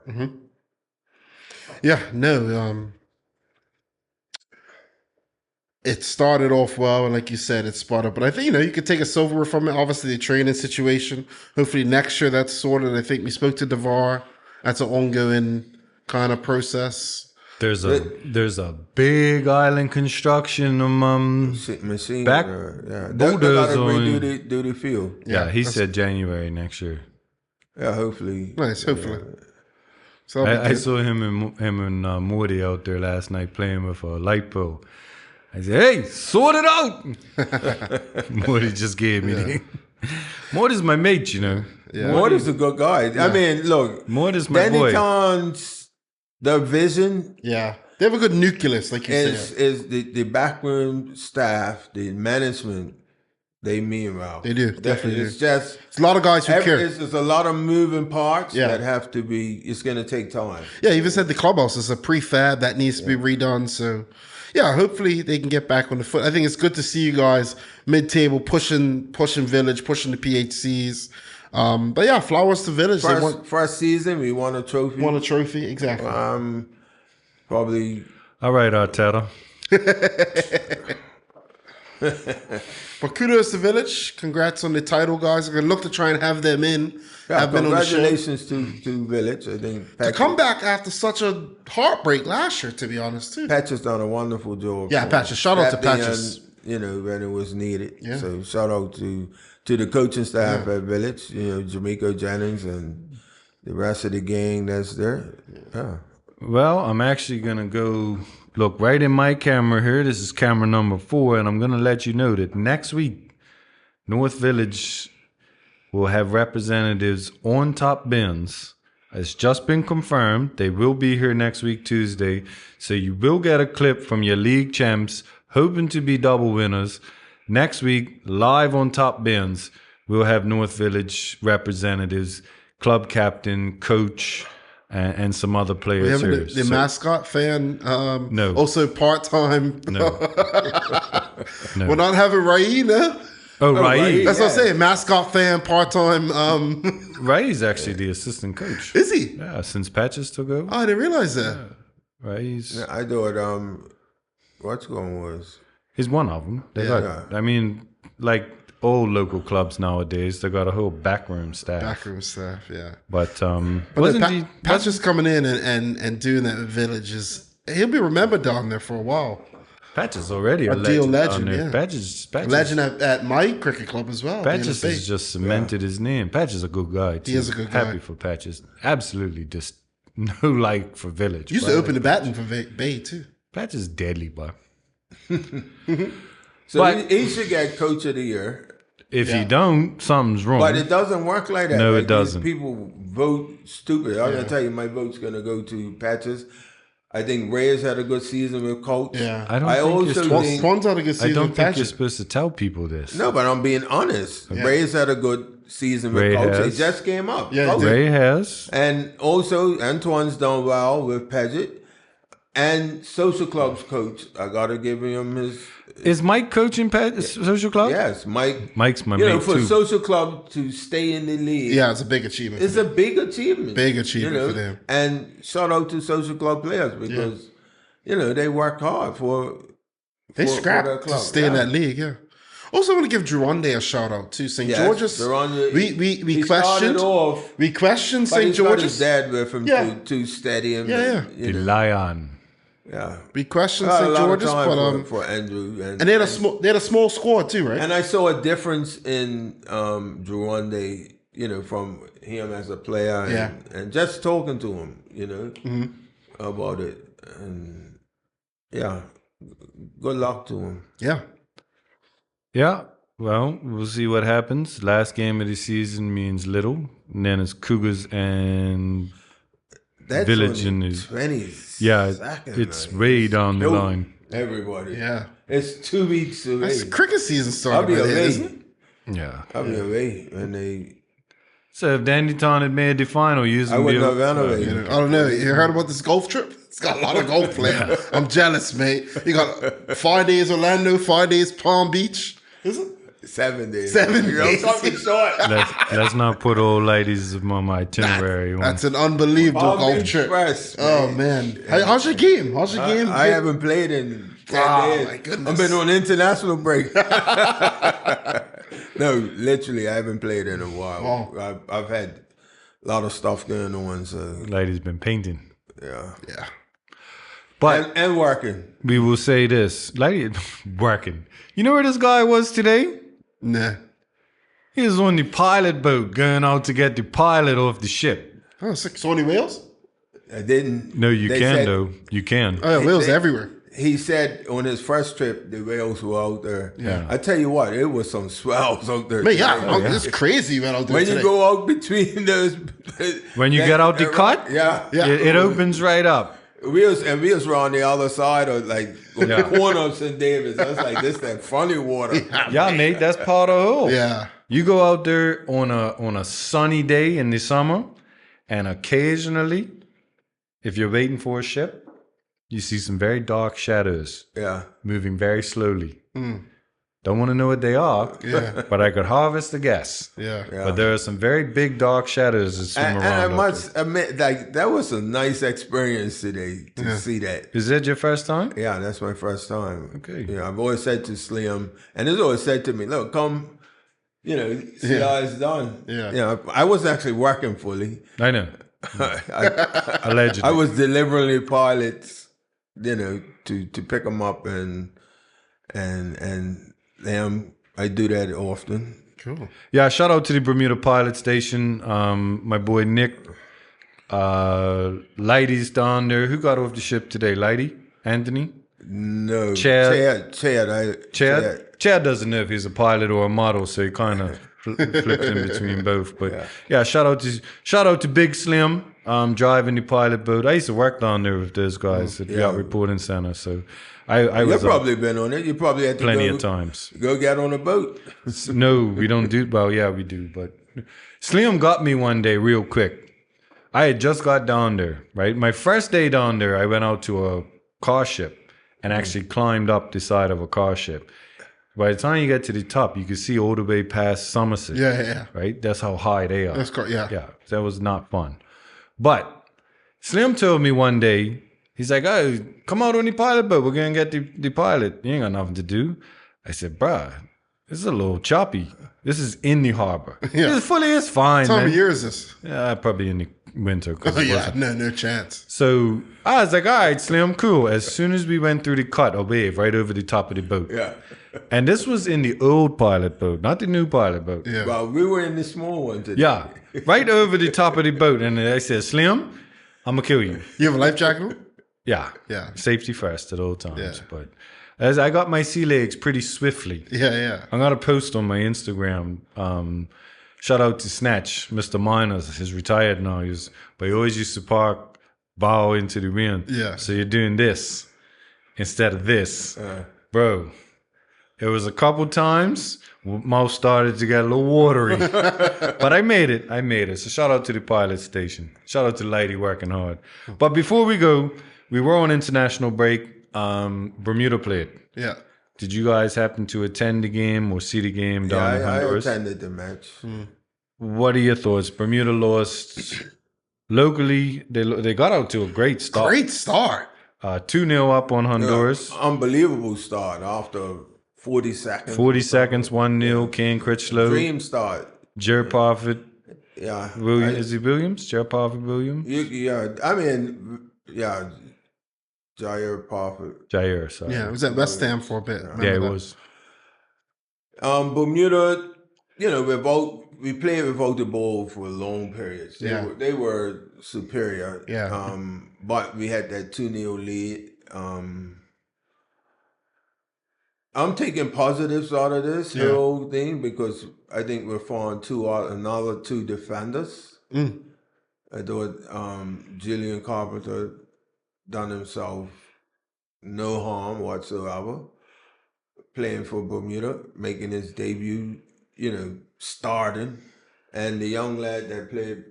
Yeah, no. It started off well, and like you said, it spotted. But I think you could take a silver from it. Obviously, the training situation. Hopefully, next year that's sorted. I think we spoke to DeVar. That's an ongoing kind of process. There's a big island construction machine back boulders on do the field. Yeah, he said January next year. Yeah, hopefully. Nice, hopefully. Yeah. So I saw him and Morty out there last night playing with a Lightbourne. I said, "Hey, sort it out." Morty just gave me the. Morty's my mate, Yeah. Morty's a good guy. Yeah. I mean, look, Morty's my boy. Dandytown's the vision. Yeah, they have a good nucleus, like you said. Is the backroom staff, the management. They mean well. They do, definitely. It's just it's a lot of guys who care. There's a lot of moving parts that have to be. It's going to take time. Yeah, even said the clubhouse is a prefab that needs to be redone. So, yeah, hopefully they can get back on the foot. I think it's good to see you guys mid-table pushing Village, pushing the PHCs. But yeah, flowers to Village. First season, we won a trophy. Won a trophy, exactly. Probably. All right, Arteta. But kudos to Village. Congrats on the title, guys. I'm going to look to try and have them in. Yeah, congratulations to Village. I think to come back after such a heartbreak last year, to be honest, too. Patch has done a wonderful job. Yeah, Patches. Shout out to Patches. When it was needed. Yeah. So shout out to the coaching staff at Village, Jamaica Jennings and the rest of the gang that's there. Yeah. Well, I'm actually going to go look right in my camera here. This is camera number 4, and I'm going to let you know that next week, North Village will have representatives on top bins. It's just been confirmed. They will be here next week, Tuesday. So you will get a clip from your league champs, hoping to be double winners. Next week, live on top bins, we'll have North Village representatives, club captain, coach, and some other players here. The mascot fan, no. Also part-time. No. No. We're not having Rai, no? Oh, Rai. That's what I'm saying. Mascot fan, part-time. Rai's actually the assistant coach. Is he? Yeah, since Patches took over. Oh, I didn't realize that. Yeah. Rai's. Yeah, I thought, what's going was? He's one of them. They got, I mean, like all local clubs nowadays, they got a whole backroom staff. Yeah. But Patches coming in and doing that with Village he'll be remembered down there for a while. Patches already a legend. Yeah. Patches legend at my cricket club as well. Patches has just cemented his name. Patches is a good guy too. He is a good guy. Happy for Patches. Absolutely just no like for Village. Used to open the batting for Bay too. Patches is deadly, but So he should get Coach of the Year. If you don't, something's wrong. But it doesn't work like that. No, like it doesn't. People vote stupid. I'm going to tell you, my vote's going to go to Patches. I think Reyes had a good season with Colts. Yeah. I think Swan's had a good season. I don't think you're supposed to tell people this. No, but I'm being honest. Yeah. Reyes had a good season with Colts. He just came up. Yeah, Ray has. And also, Antoine's done well with Paget. And Social Club's coach, I got to give him his... Is Mike coaching Social Club? Yes, Mike. Mike's my mate for too. Social Club to stay in the league. Yeah, it's a big achievement. It's a big achievement. Big achievement for them. And shout out to Social Club players because, they work hard They scrap to stay in that league, yeah. Also, I want to give Gironde a shout out too. St. George's. We questioned St. George's. His dad with him to steady him. The Lion. Yeah, we questioned St. George's, but for Andrew and they had a small squad too, right? And I saw a difference in Gironde, from him as a player, and just talking to him, about it, and good luck to him. Yeah, well, we'll see what happens. Last game of the season means little. And then it's Cougars and Village in the 20s. Yeah, it's way down the line. Everybody. Yeah. It's 2 weeks away. That's cricket season starting. I'll be away. Isn't it? Yeah. I'll be away when they... So if Dandytown had made the final, I wouldn't have run away. I don't know. You heard about this golf trip? It's got a lot of golf players. I'm jealous, mate. You got 5 days Orlando, 5 days Palm Beach. Is it? 7 days. 7 days. Something short. Let's not put old ladies on my itinerary. That's an unbelievable golf trip. Express, oh, man. How's your game? I haven't played in 10 days. My goodness. I've been on international break. No, literally, I haven't played in a while. Oh. I've had a lot of stuff going on. So Lady's been painting. Yeah. But and working. We will say this. Lady working. You know where this guy was today? Nah. He was on the pilot boat going out to get the pilot off the ship. Oh, Sony whales? I didn't. No, you can, though. You can. Oh, yeah, whales everywhere. He said on his first trip, the whales were out there. Yeah. I tell you what, it was some swells out there. Man, it's crazy out there when today. you go out between those... When you get out the cut, it opens right up. We was around the other side of on the corner of St. David's. I was like, this that funny water. Yeah, mate, that's part of the whole. Yeah. You go out there on a sunny day in the summer, and occasionally, if you're waiting for a ship, you see some very dark shadows. Yeah. Moving very slowly. Don't want to know what they are. Yeah. But I could harvest a guess. Yeah. But there are some very big dark shadows that swim around. And I must admit, that was a nice experience today to see that. Is that your first time? Yeah, that's my first time. Okay. Yeah, I've always said to Slim, and he's always said to me, look, come, see how it's done. Yeah. I wasn't actually working fully. I know. Allegedly. I was delivering pilots, to pick them up and I do that often. Cool. Yeah, shout out to the Bermuda Pilot Station. My boy Nick. Lighty's down there. Who got off the ship today? Lighty? Anthony? No. Chad. Chad. Chad doesn't know if he's a pilot or a model, so he kind of flips in between both. But yeah, shout out to Big Slim. Driving the pilot boat. I used to work down there with those guys at the Yacht Reporting Center. So I was. You've probably been on it. You probably had to plenty of times. Go get on a boat. No, we don't do. Well, yeah, we do. But Slim got me one day real quick. I had just got down there. Right, my first day down there, I went out to a car ship and actually climbed up the side of a car ship. By the time you get to the top, you can see all the way past Somerset. Yeah. Right, that's how high they are. That's correct. Yeah, that was not fun. But Slim told me one day, he's like, oh, come out on the pilot boat. We're going to get the pilot. You ain't got nothing to do. I said, bruh, this is a little choppy. This is in the harbor. Yeah. It's fine, What time of year is this? Yeah, probably in the winter. No chance. So I was like, all right, Slim, cool. As soon as we went through the cut, a wave right over the top of the boat. Yeah. And this was in the old pilot boat, not the new pilot boat. Yeah. Well, we were in the small one today. Yeah, right over the top of the boat. And I said, Slim, I'm going to kill you. You have a life jacket on? Yeah. Yeah. Safety first at all times. Yeah. But as I got my sea legs pretty swiftly. Yeah. I got a post on my Instagram. Shout out to Snatch, Mr. Miners. He's retired now. But he always used to park bow into the wind. Yeah. So you're doing this instead of this. Bro, it was a couple times. Mouth started to get a little watery. But I made it. So shout out to the pilot station. Shout out to Lighty working hard. But before we go, we were on international break. Bermuda played. Yeah. Did you guys happen to attend the game or see the game down in Honduras? I attended the match. What are your thoughts? Bermuda lost locally. They got out to a great start. 2-0 up on Honduras. Unbelievable start after 40 seconds. 40 seconds, 1-0. Ken Critchlow. Dream start. Jared Parfit. Yeah. Is he Williams? Jared Parfit Williams? Jair Parfit. Jair, sorry. Yeah, it was at West Ham for a bit. Yeah, it was. Bermuda, we played without the ball for long periods. They were superior. Yeah. But we had that 2-0 lead. I'm taking positives out of this whole thing because I think we're found another two defenders. I thought Julian Carpenter done himself no harm whatsoever, playing for Bermuda, making his debut, starting. And the young lad that played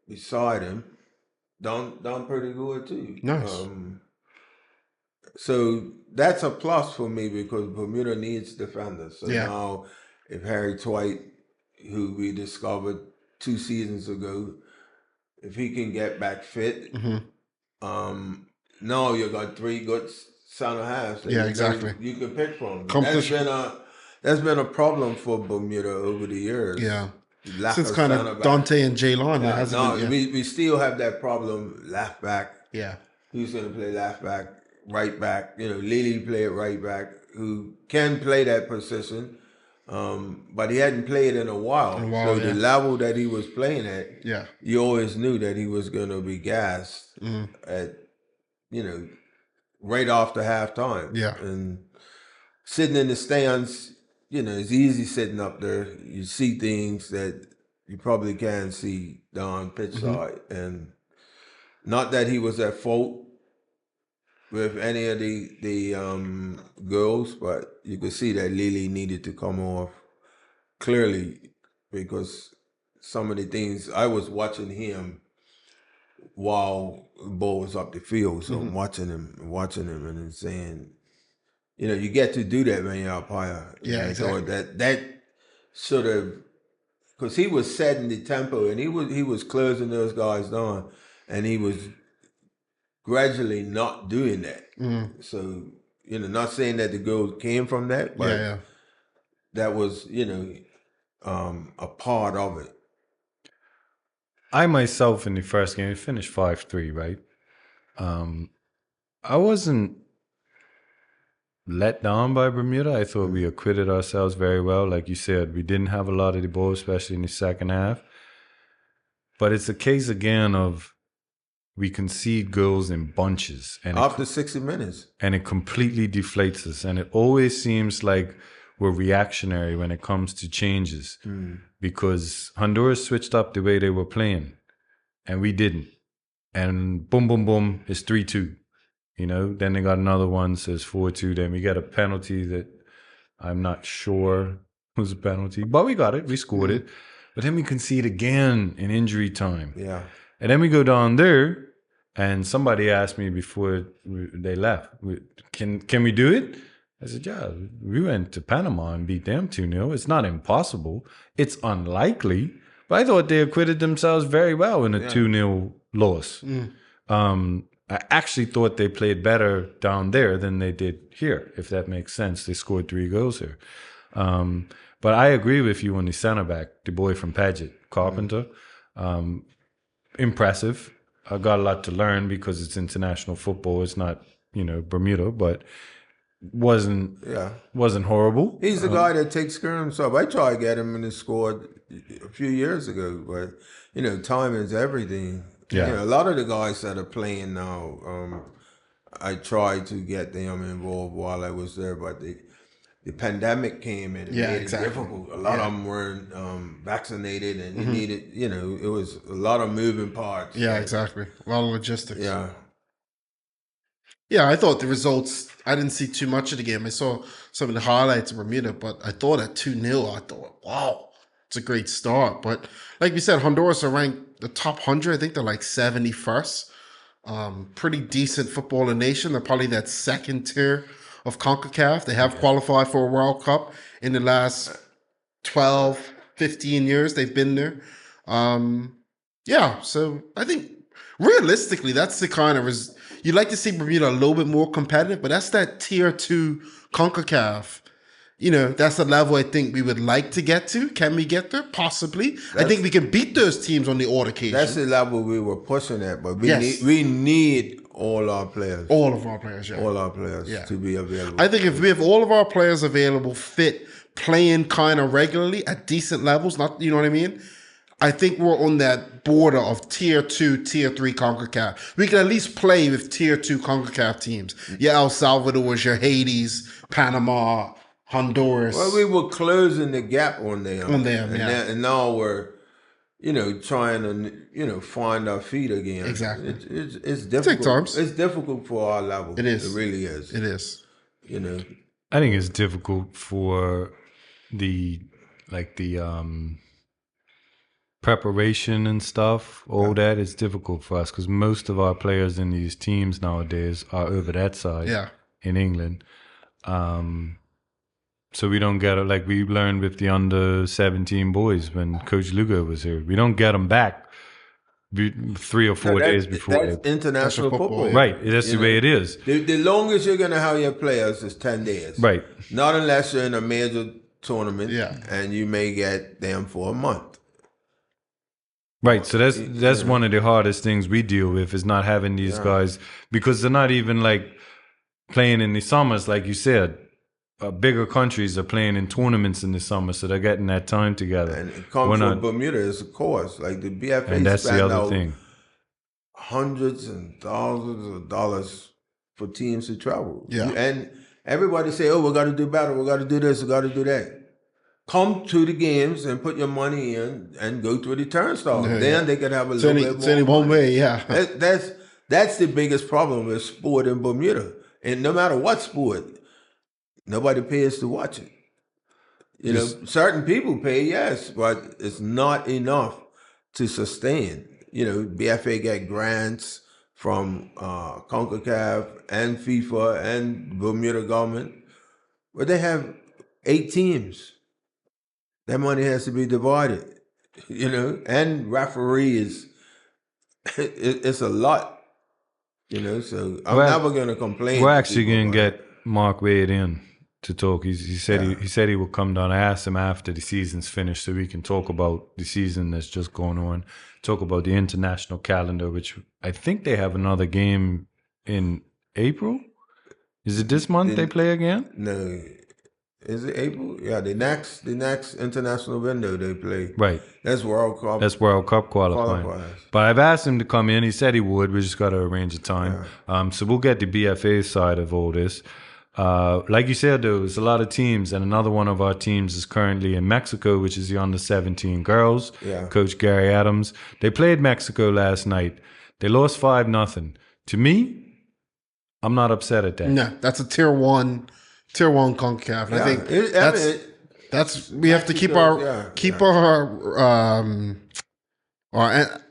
beside him done pretty good too. Nice. So that's a plus for me because Bermuda needs defenders. So now if Harry Twite, who we discovered 2 seasons ago, if he can get back fit, now you got 3 good center halves that you can pick from. That's been a problem for Bermuda over the years. Yeah. Since kind of Dante and Jaylon. We still have that problem left back. Yeah. Who's going to play left back, right back? Lily played right back, who can play that position, but he hadn't played in a while. So the level that he was playing at, you always knew that he was going to be gassed at, right after halftime. Yeah. And sitting in the stands, it's easy sitting up there. You see things that you probably can't see down pitch side. And not that he was at fault with any of the girls, but you could see that Lily needed to come off clearly because some of the things I was watching him while the ball was up the field. So I'm watching him and then saying, you get to do that when you're up higher. Yeah, exactly. That sort of, because he was setting the tempo and he was closing those guys down, and he was gradually not doing that. So, not saying that the girls came from that, but that was, a part of it. I myself in the first game, it finished 5-3, right? I wasn't let down by Bermuda. I thought we acquitted ourselves very well. Like you said, we didn't have a lot of the ball, especially in the second half. But it's a case again of we concede goals in bunches. And after 60 minutes. And it completely deflates us. And it always seems like we're reactionary when it comes to changes. Because Honduras switched up the way they were playing. And we didn't. And boom, boom, boom, it's 3-2. Then they got another one, says 4-2. Then we get a penalty that I'm not sure was a penalty. But we got it. We scored it. But then we concede again in injury time. Yeah. And then we go down there, and somebody asked me before they left, can we do it? I said, yeah, we went to Panama and beat them 2-0. It's not impossible. It's unlikely. But I thought they acquitted themselves very well in a 2-0 loss. I actually thought they played better down there than they did here, if that makes sense. They scored 3 goals here. But I agree with you on the center back, the boy from Paget, Carpenter. Impressive. I got a lot to learn because it's international football. It's not, Bermuda, but wasn't horrible. He's the guy that takes care of himself. I tried to get him in the squad a few years ago, but, time is everything. Yeah. A lot of the guys that are playing now, I tried to get them involved while I was there, but the pandemic came and it made it difficult. A lot of them weren't vaccinated, and you needed, it was a lot of moving parts. Yeah, exactly. A lot of logistics. Yeah. Yeah, I thought the results, I didn't see too much of the game. I saw some of the highlights of Bermuda, but I thought at 2-0, I thought, wow, it's a great start. But like we said, Honduras are ranked the top 100. I think they're like 71st. Pretty decent footballing nation. They're probably that second tier of CONCACAF. They have qualified for a World Cup in the last 12, 15 years. They've been there. So I think realistically, that's the kind of... You'd like to see Bermuda a little bit more competitive, but that's that tier 2 CONCACAF. That's the level I think we would like to get to. Can we get there? Possibly. I think we can beat those teams on the odd occasion. That's the level we were pushing at, but we need all our players. All of our players, yeah. All our players to be available. I think if we have all of our players available, fit, playing kind of regularly at decent levels, not, you know what I mean? I think we're on that border of tier 2, tier 3 CONCACAF. We can at least play with tier 2 CONCACAF teams. Your El Salvador's, your Hades, Panama, Honduras. Well, we were closing the gap on them. And now we're, trying to, find our feet again. Exactly. It's difficult. Take times. It's difficult for our level. It is. It really is. It is. I think it's difficult for the preparation and stuff. All that is difficult for us because most of our players in these teams nowadays are over that side in England. So we don't get it like we learned with the under 17 boys when Coach Lugo was here. We don't get them back 3 or 4 days before. That's international football. Right. That's the way it is. The longest you're going to have your players is 10 days. Right. Not unless you're in a major tournament and you may get them for a month. Right, so that's one of the hardest things we deal with is not having these guys because they're not even like playing in the summers, like you said. Bigger countries are playing in tournaments in the summer, so they're getting that time together. And it comes from Bermuda, is a course. Like the BFA, and that's the other thing. Hundreds and thousands of dollars for teams to travel. Yeah, and everybody say, "Oh, we got to do better. We got to do this. We got to do that." Come to the games and put your money in and go through the turnstile. Then they can have a little bit more. It's only one way, That's the biggest problem with sport in Bermuda. And no matter what sport, nobody pays to watch it. Certain people pay, yes, but it's not enough to sustain. BFA get grants from CONCACAF and FIFA and Bermuda government, but they have 8 teams. That money has to be divided, and referees. It's a lot, so I'm never going to complain. We're actually going to get Mark Wade in to talk. He said he would come down. I asked him after the season's finished so we can talk about the season that's just going on, talk about the international calendar, which I think they have another game in April. Is it this month they play again? No. Is it April? Yeah, the next international window they play. Right. That's World Cup. That's World Cup qualifying. But I've asked him to come in. He said he would. We just got to arrange a time. Yeah. So we'll get the BFA side of all this. Like you said, though, there's a lot of teams, and another one of our teams is currently in Mexico, which is the under-17 girls. Yeah. Coach Gary Adams. They played Mexico last night. They lost 5-0. To me, I'm not upset at that. No, that's a tier 1 CONCACAF. I think that's we have to keep our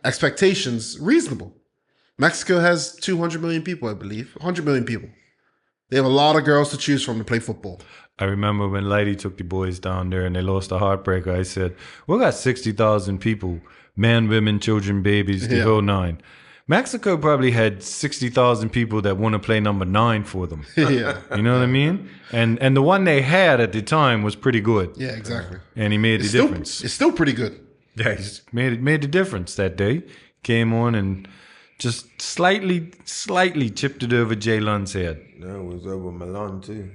expectations reasonable. Mexico has 200 million people, I believe. 100 million people. They have a lot of girls to choose from to play football. I remember when Lighty took the boys down there and they lost a heartbreaker. I said, we got 60,000 people, men, women, children, babies, the whole nine. Mexico probably had 60,000 people that want to play number 9 for them. Yeah. You know what I mean? And the one they had at the time was pretty good. Yeah, exactly. And he made the difference. It's still pretty good. Yeah, he made the difference that day. Came on and just slightly chipped it over Jay Lunn's head. No, it was over Milan too.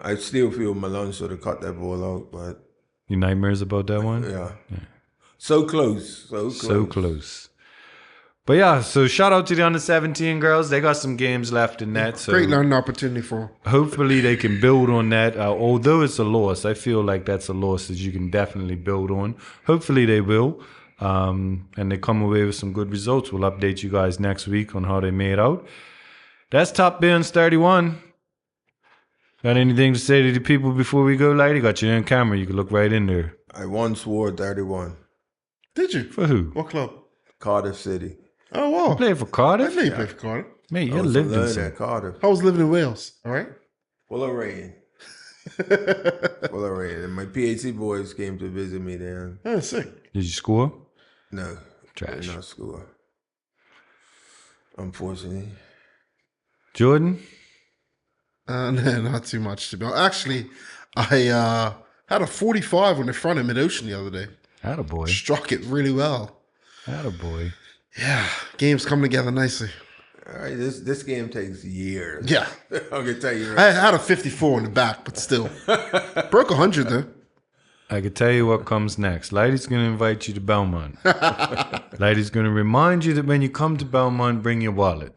I still feel Milan should have cut that ball out, but... You nightmares about that one? Yeah. So close. So close. But yeah, so shout out to the under 17 girls. They got some games left in that. So great learning opportunity for them. hopefully they can build on that. Although it's a loss, I feel like that's a loss that you can definitely build on. Hopefully they will. And they come away with some good results. We'll update you guys next week on how they made out. That's Top Bins 31. Got anything to say to the people before we go, Lighty? Got you in camera. You can look right in there. I once wore 31. Did you? For who? What club? Cardiff City. Oh, wow. You played for Cardiff? I know you played for Cardiff. Mate, you lived in at Cardiff. I was living in Wales, all right? Fullerton. Fullerton. And my PhD boys came to visit me there. Oh, sick. Did you score? No. Trash. Not score. Unfortunately. Jordan? No, not too much to be honest. Actually, I had a 45 on the front of Mid-Ocean the other day. Attaboy. Struck it really well. Attaboy. Yeah, games come together nicely. All right, this game takes years. Yeah. I can tell you. I had a 54 in the back, but still. Broke 100 though. I can tell you what comes next. Lighty's going to invite you to Belmont. Lighty's going to remind you that when you come to Belmont, bring your wallet.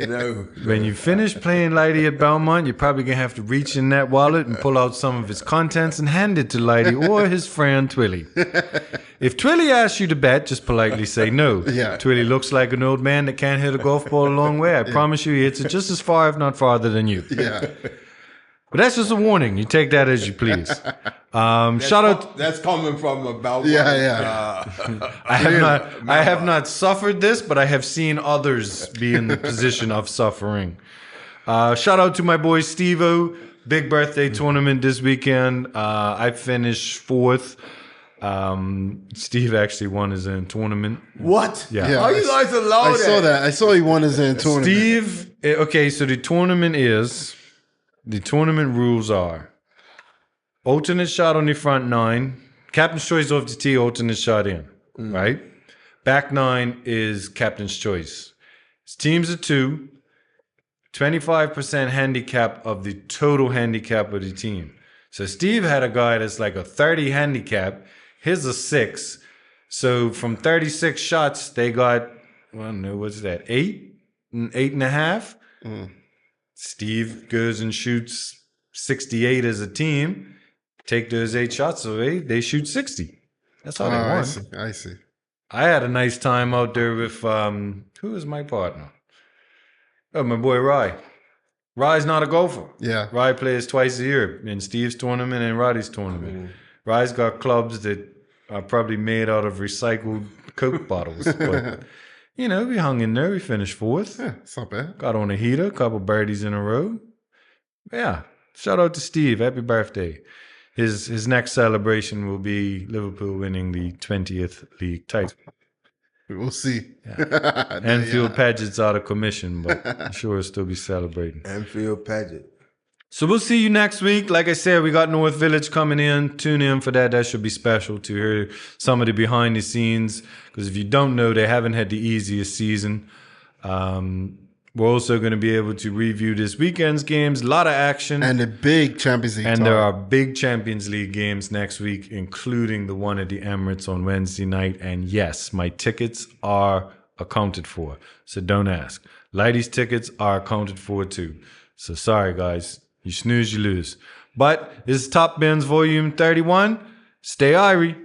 No. When you finish playing Lighty at Belmont, you're probably going to have to reach in that wallet and pull out some of its contents and hand it to Lighty or his friend Twilly. If Twilly asks you to bet, just politely say no. Yeah. Twilly looks like an old man that can't hit a golf ball a long way. I promise you he hits it just as far, if not farther than you. Yeah. But that's just a warning. You take that as you please. Shout out. That's coming from about. Yeah. I have not suffered this, but I have seen others be in the position of suffering. Shout out to my boy Steve-O. Big birthday tournament this weekend. I finished fourth. Steve actually won his own tournament. What? Yeah. How you guys allow I that? saw that. I saw he won his tournament. Steve, okay, so the tournament rules are alternate shot on the front nine, captain's choice off the tee, alternate shot in, right? Back nine is captain's choice. Teams of two, 25% handicap of the total handicap of the team. So Steve had a guy that's like a 30 handicap. His a 6. So from 36 shots, they got, well, no, what's that? 8.5? Steve goes and shoots 68 as a team. Take those 8 shots away, they shoot 60. That's how they won. I see. I had a nice time out there with, who is my partner? Oh, my boy Rye. Rye's not a golfer. Yeah. Rye plays twice a year in Steve's tournament and Roddy's tournament. Rye's got clubs that are probably made out of recycled Coke bottles. But, you know, we hung in there. We finished fourth. Yeah, it's not bad. Got on a heater, a couple birdies in a row. Yeah. Shout out to Steve. Happy birthday. His next celebration will be Liverpool winning the 20th league title. We'll see. Yeah. Anfield Paget's out of commission, but I'm sure he'll still be celebrating. Anfield Paget. So we'll see you next week. Like I said, we got North Village coming in. Tune in for that. That should be special to hear some of the behind the scenes. Because if you don't know, they haven't had the easiest season. We're also going to be able to review this weekend's games. A lot of action. And the big Champions League. And there are big Champions League games next week, including the one at the Emirates on Wednesday night. And yes, my tickets are accounted for. So don't ask. Lighty's tickets are accounted for too. So sorry, guys. You snooze, you lose. But this is Top Bins Volume 31. Stay irie.